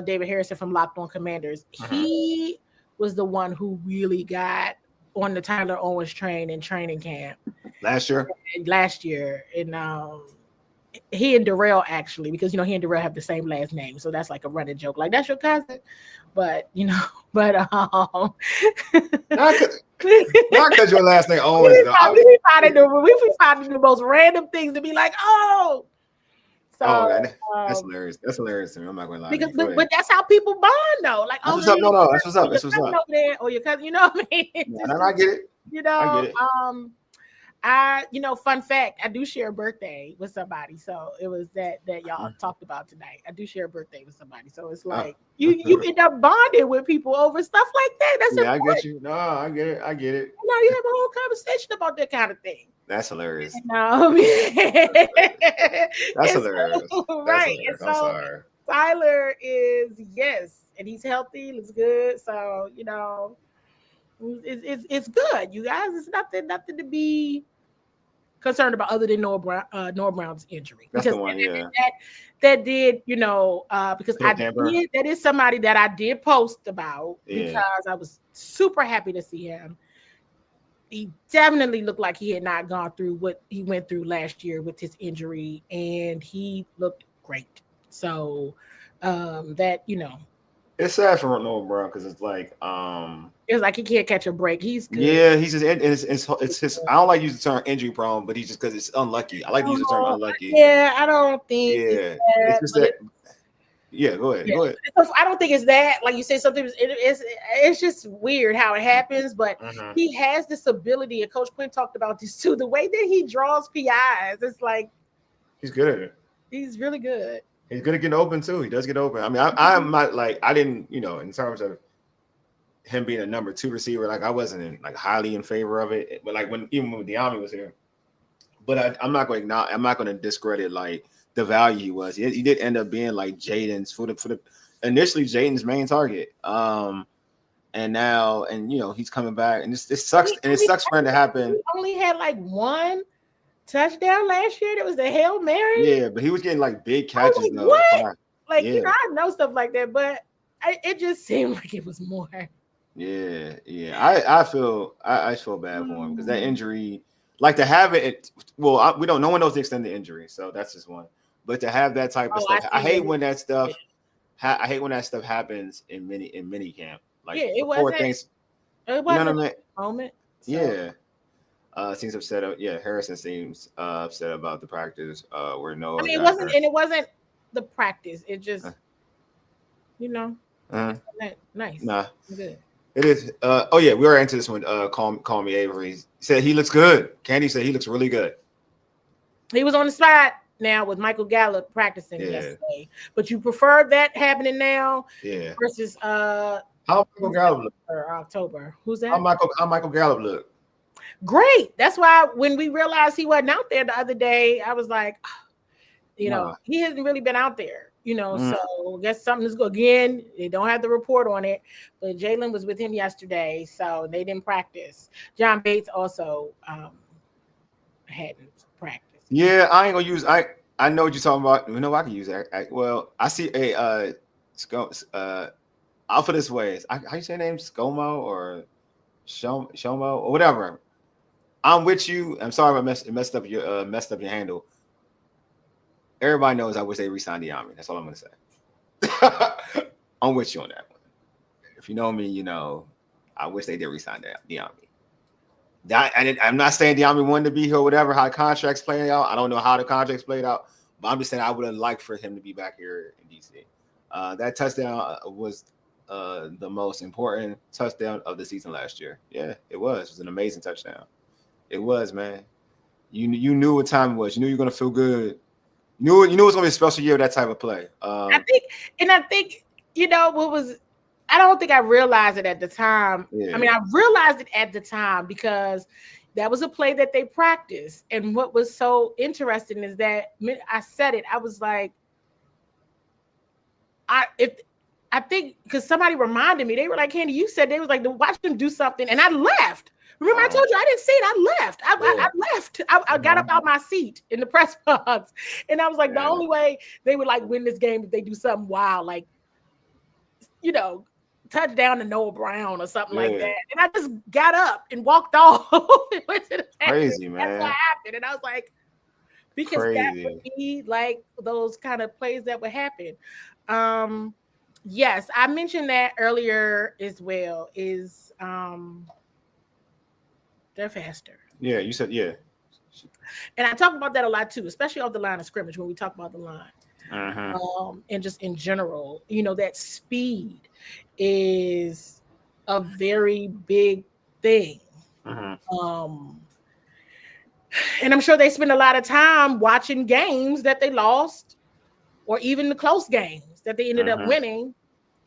David Harrison from Locked On Commanders. He was the one who really got on the Tyler Owens train in training camp last year. And he and Darrell actually, because he and Darrell have the same last name, so that's like a running joke. Like that's your cousin, but not because your last name Owens. We find the most random things to be like, oh. So, that's hilarious. That's hilarious to me. I'm not going to lie. But that's how people bond, though. Like, that's what's up. No, that's what's up. That's what's up. Over there, or your cousin, you know what I mean? I get it. I get it. Fun fact, I do share a birthday with somebody. So it was that y'all talked about tonight. I do share a birthday with somebody. So it's like you end up bonding with people over stuff like that. That's important. I get you. No, I get it. You have a whole conversation about that kind of thing. That's hilarious. No, that's hilarious. Right. Hilarious. I'm sorry. Tyler is and he's healthy, looks good. So it's good, you guys. It's nothing to be concerned about other than Noah Brown's injury. That's the one, that did, because that is somebody that I did post about because I was super happy to see him. He definitely looked like he had not gone through what he went through last year with his injury, and he looked great. So that It's sad for Noah Brown because it's like it's like he can't catch a break. He's good. Yeah, he's just it's his. I don't like using the term injury prone, but he's just because it's unlucky. I like to use the term unlucky. Yeah, I don't think. Yeah, it's just that. Yeah, go ahead. Go ahead. I don't think it's that. Like you say, something. It's just weird how it happens. But he has this ability, and Coach Quinn talked about this too. The way that he draws PIs, it's like he's good at it. He's really good. He's good at getting open too. He does get open. I mean, I'm not like I didn't, in terms of him being a number 2 receiver, like I wasn't highly in favor of it. But like even when Diami was here, but I'm not going to discredit like the value he was. He did end up being like Jaden's initially Jaden's main target. And now he's coming back, and it sucks. And it sucks for him to happen. He only had like 1 touchdown last year. It was the Hail Mary. Yeah, but he was getting like big catches though. What? Like I know stuff like that, but it just seemed like it was more. Yeah. I feel bad for him because that injury, like to have it. Well, we don't. No one knows the extent of the injury, so that's just one. But to have that type of stuff, I hate when that stuff. I hate when that stuff happens in minicamp. Like it wasn't. It wasn't what I mean? Moment. So. Yeah. Seems upset. Harrison seems upset about the practice. Where no. I mean, it wasn't the practice. It just, nice. Nah, good. It is. We were into this one. Call me Avery. He said he looks good. Candi said he looks really good. He was on the spot now with Michael Gallup practicing yesterday, but you prefer that happening now, versus how Michael Gallup look? Or October. Who's that? How Michael Gallup look? Great. That's why when we realized he wasn't out there the other day, I was like, he hasn't really been out there. So I guess something is good. Again, they don't have the report on it, but Jalen was with him yesterday, so they didn't practice. John Bates also hadn't practiced. Yeah, I ain't gonna use. I know what you're talking about. I can use that. I see a I'll put it this way. How you say your name? ScoMo or Shomo or whatever. I'm with you. I'm sorry if I messed up your handle. Everybody knows I wish they re-signed Diami. That's all I'm going to say. I'm with you on that one. If you know me, I wish they did re-sign Diami. I'm not saying Diami wanted to be here or whatever, how the contracts playing out. I don't know how the contracts played out, but I'm just saying I would have liked for him to be back here in D.C. That touchdown was the most important touchdown of the season last year. Yeah, it was. It was an amazing touchdown. It was, man. You knew what time it was. You knew you were going to feel good. You knew it was gonna be a special year of that type of play. I think what was. I don't think I realized it at the time. Yeah. I mean, I realized it at the time because that was a play that they practiced. And what was so interesting is that I said it. I was like, I think because somebody reminded me, they were like, Candi, you said they was like to watch them do something, and I left. Remember, I told you I didn't see it. I left. I left. I got up out my seat in the press box, and I was like, the only way they would like win this game if they do something wild, like touchdown to Noah Brown or something like that. And I just got up and walked off and went to the crazy, man. That's what happened, and I was like, because that would be like those kind of plays that would happen. Yes, I mentioned that earlier as well. They're faster. Yeah, you said yeah. And I talk about that a lot too, especially off the line of scrimmage when we talk about the line. And just in general, that speed is a very big thing. And I'm sure they spend a lot of time watching games that they lost, or even the close games that they ended up winning,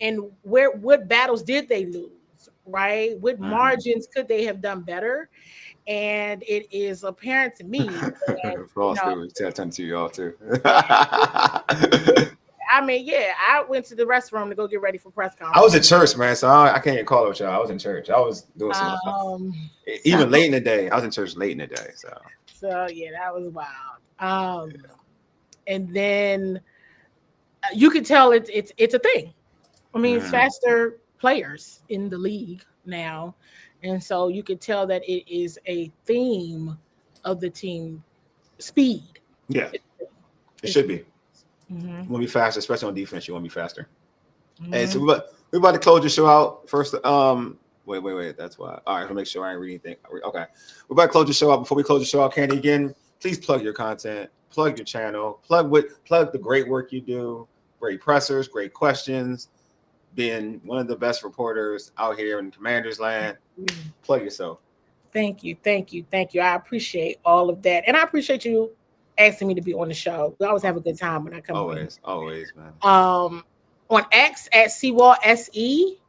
and what battles did they lose? Right? What margins could they have done better? And it is apparent to me that, tell to y'all too. I mean, I went to the restroom to go get ready for press conference. I was at church, man, so I can't even call it y'all. I was in church. I was doing some even late in the day. I was in church late in the day. So yeah, that was wild. And then you could tell it's a thing. I mean, it's faster players in the league now, and so you could tell that it is a theme of the team. Speed. Yeah, it should be. You want to be faster, especially on defense. You want to be faster. And so, We're about to close the show out first. Wait. That's why. All right, to make sure I ain't reading anything. Okay, we're about to close the show out. Before we close the show out, Candi, again, please plug your content, plug your channel, plug the great work you do, great pressers, great questions, being one of the best reporters out here in Commanders Land. Plug yourself. Thank you. I appreciate all of that, and I appreciate you asking me to be on the show. We always have a good time when I come. Always, man. On X at CWall SE.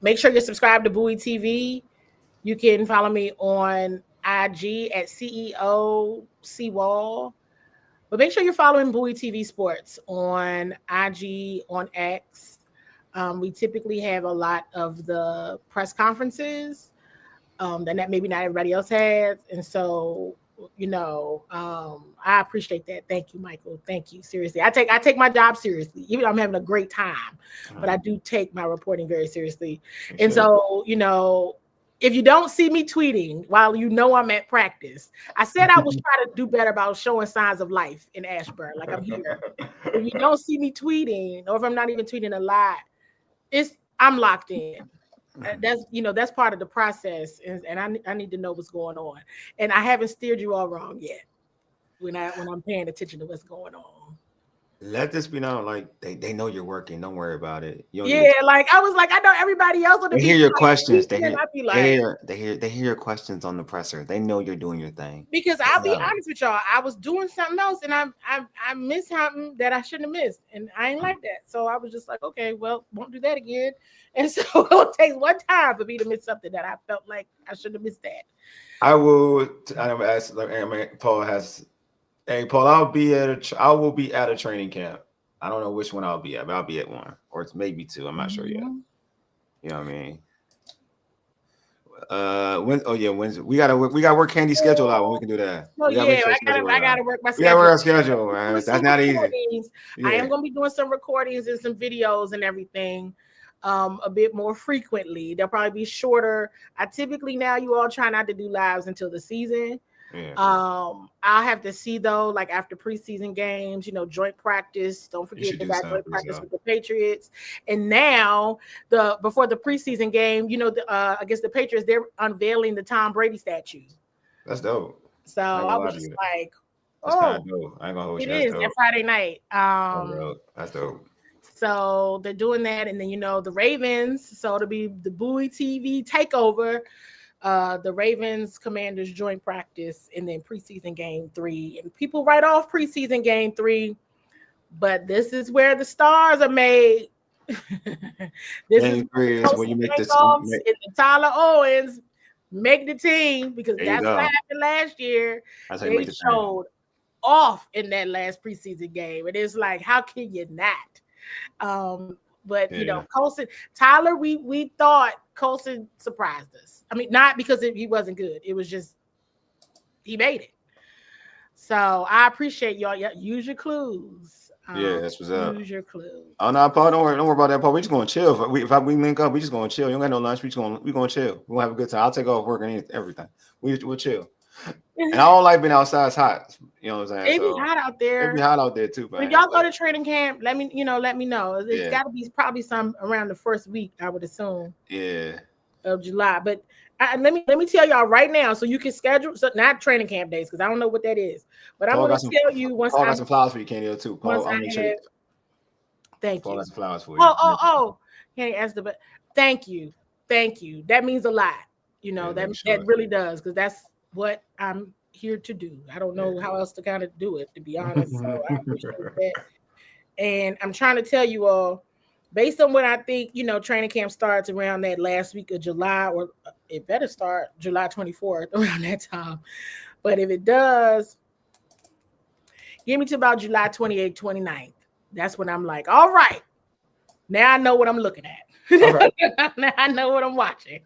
Make sure you're subscribed to Bowie TV. You can follow me on IG at CEO CWall. But make sure you're following Bowie TV Sports on IG, on X. We typically have a lot of the press conferences that maybe not everybody else has. And so, I appreciate that. Thank you, Michael. Thank you. Seriously. I take my job seriously, even though I'm having a great time, but I do take my reporting very seriously. And so, if you don't see me tweeting while I'm at practice, I said I was trying to do better about showing signs of life in Ashburn. Like I'm here. If you don't see me tweeting, or if I'm not even tweeting a lot, I'm locked in. That's part of the process, and I need to know what's going on. And I haven't steered you all wrong yet when I'm paying attention to what's going on. Let this be known, like they know you're working. Don't worry about it. Like I was like, I know everybody else on the. They hear your questions. They hear your questions on the presser. They know you're doing your thing. Because I'll be honest with y'all, I was doing something else, and I missed something that I shouldn't have missed, and I ain't like that. So I was just like, okay, well, won't do that again. And so it takes one time for me to miss something that I felt like I should have missed that. I will. I know. Ask like Paul has. Hey, Paul, I will be at a training camp. I don't know which one I'll be at, but I'll be at one, or it's maybe two. I'm not sure yet. You know what I mean? Wednesday. We gotta work Candy's schedule out when we can do that. I gotta work my schedule. We gotta work our schedule, man. That's not easy. I am gonna be doing some recordings and some videos and everything. A bit more frequently. They'll probably be shorter. I typically now you all try not to do lives until the season. Yeah. I'll have to see though, like after preseason games, joint practice. Don't forget about joint practice with the Patriots. And now before the preseason game, against the Patriots, they're unveiling the Tom Brady statue. That's dope. So I was just like, that's kind of dope. I ain't gonna hold you. It is that Friday night. That's dope. So they're doing that, and then the Ravens. So it'll be the Bowie TV takeover. The Ravens Commanders joint practice, and then preseason game 3. And people write off preseason game 3, but this is where the stars are made. This is when you make this. And Tyler Owens make the team, because that's what happened last year. They showed off in that last preseason game, and it's like, how can you not? But Colson, Tyler, we thought Colson surprised us. I mean, not because he wasn't good. It was just he made it. So I appreciate y'all. Use your clues. That's what's up. Use your clues. Oh no, Paul, don't worry about that, Paul. We just gonna chill. If we link up, we just gonna chill. You don't got no lunch. We gonna chill. We'll have a good time. I'll take off work and everything. We'll chill. And I don't like being outside. It's hot. You know what I'm saying? It be hot out there. It be hot out there too. If y'all go to training camp, let me know. It's got to be probably some around the first week, I would assume. Yeah. Of July, but let me tell y'all right now, so you can schedule. So not training camp days, because I don't know what that is. But I'm going to tell you once. Paul got some flowers for you, Candy, too. Paul, I'll make sure. Thank you. Paul got some flowers for you. Oh. Candy asked the, but thank you. That means a lot. That really does, because that's what I'm here to do. I don't know how else to kind of do it, to be honest. So I appreciate that. And I'm trying to tell you all, based on what I think, training camp starts around that last week of July, or it better start July 24th, around that time. But if it does, give me to about July 28th, 29th. That's when I'm like, all right, now I know what I'm looking at. Right. Now I know what I'm watching.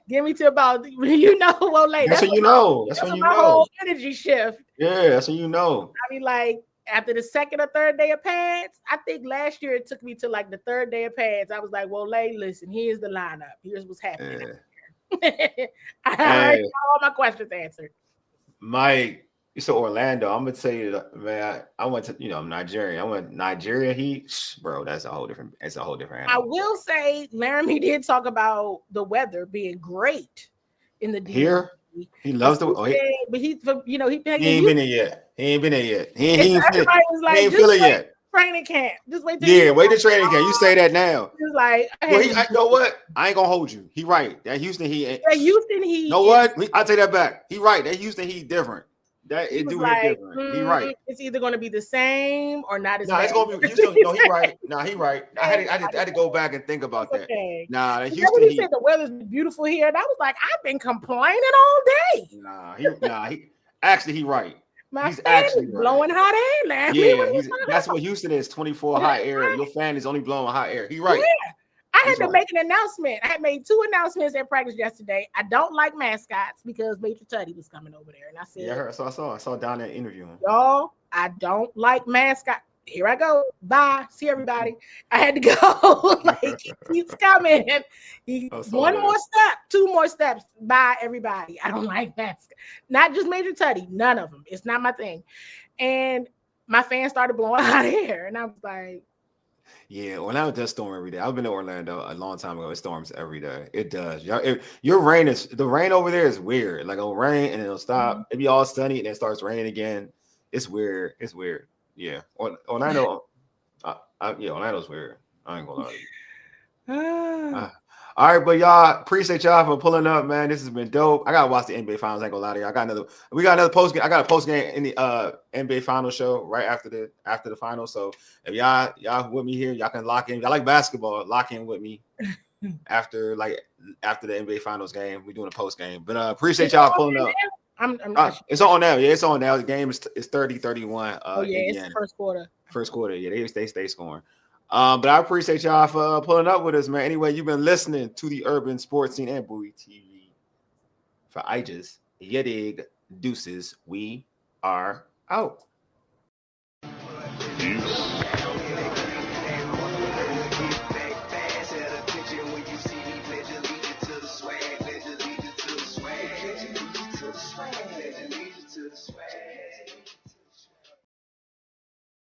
Give me to about, well, later. That's when you know. That's when you know. Whole energy shift. Yeah, that's when you know. I mean, like, after the second or third day of pads, I think last year it took me to like the third day of pads. I was like, well, listen, here's the lineup. Here's what's happening. I already got all my questions answered. Mike, So Orlando, I'm gonna tell you, man. I went to, I'm Nigerian. I went Nigeria Heat, bro. That's a whole different. It's a whole different I animal. will say Laramie did talk about the weather being great in the DMV. He loves the. But he ain't been there yet. He ain't been there yet. He ain't everybody was like, he ain't just feel it wait yet. Training camp. Just wait. Wait to training camp. You say that now. He was like, well, you know what? I ain't gonna hold you. He right. That Houston Heat. Houston Heat. You know what? I take that back. He right. That Houston Heat different. That it do like, hit different. He right. It's either going to be the same or not as bad. It's gonna be Houston. No, he right. He right. I had to go back and think about that. Okay. Nah, that Houston Heat. Said the weather's beautiful here, and I was like, I've been complaining all day. He actually he right. He's actually blowing hot air now. Yeah, that's what Houston is. 24 hot air. Your fan is only blowing hot air. He right. Yeah. I had to make an announcement. I had made 2 announcements at practice yesterday. I don't like mascots because Major Tutty was coming over there, and I said, "Yeah, I saw down there interviewing y'all. I don't like mascots. Here I go. Bye. See everybody." I had to go. Like he keeps coming. One more step, 2 more steps. Bye, everybody. I don't like mascots. Not just Major Tutty. None of them. It's not my thing. And my fans started blowing hot air, and I was like. Yeah, Orlando does storm every day. I've been to Orlando a long time ago. It storms every day. It does. Your rain the rain over there is weird. Like it'll rain and it'll stop. Mm-hmm. It'll be all sunny and then it starts raining again. It's weird. It's weird. Yeah, Orlando. Orlando's weird. I ain't gonna lie to you. All right, but y'all appreciate y'all for pulling up, man. This has been dope. I gotta watch the NBA finals. I ain't gonna lie to you. We got another post game. I got a post game in the NBA final show right after the final. So if y'all with me here, y'all can lock in. Y'all like basketball, lock in with me after the NBA finals game. We're doing a post game. But appreciate y'all pulling up. It's on now. Yeah, it's on now. The game is 30-31. It's first quarter. First quarter. Yeah, they stay scoring. But I appreciate y'all for pulling up with us, man. Anyway, you've been listening to the Urban Sports Scene and Bowie TV. For Iges, Yedig, Deuces, we are out. Peace.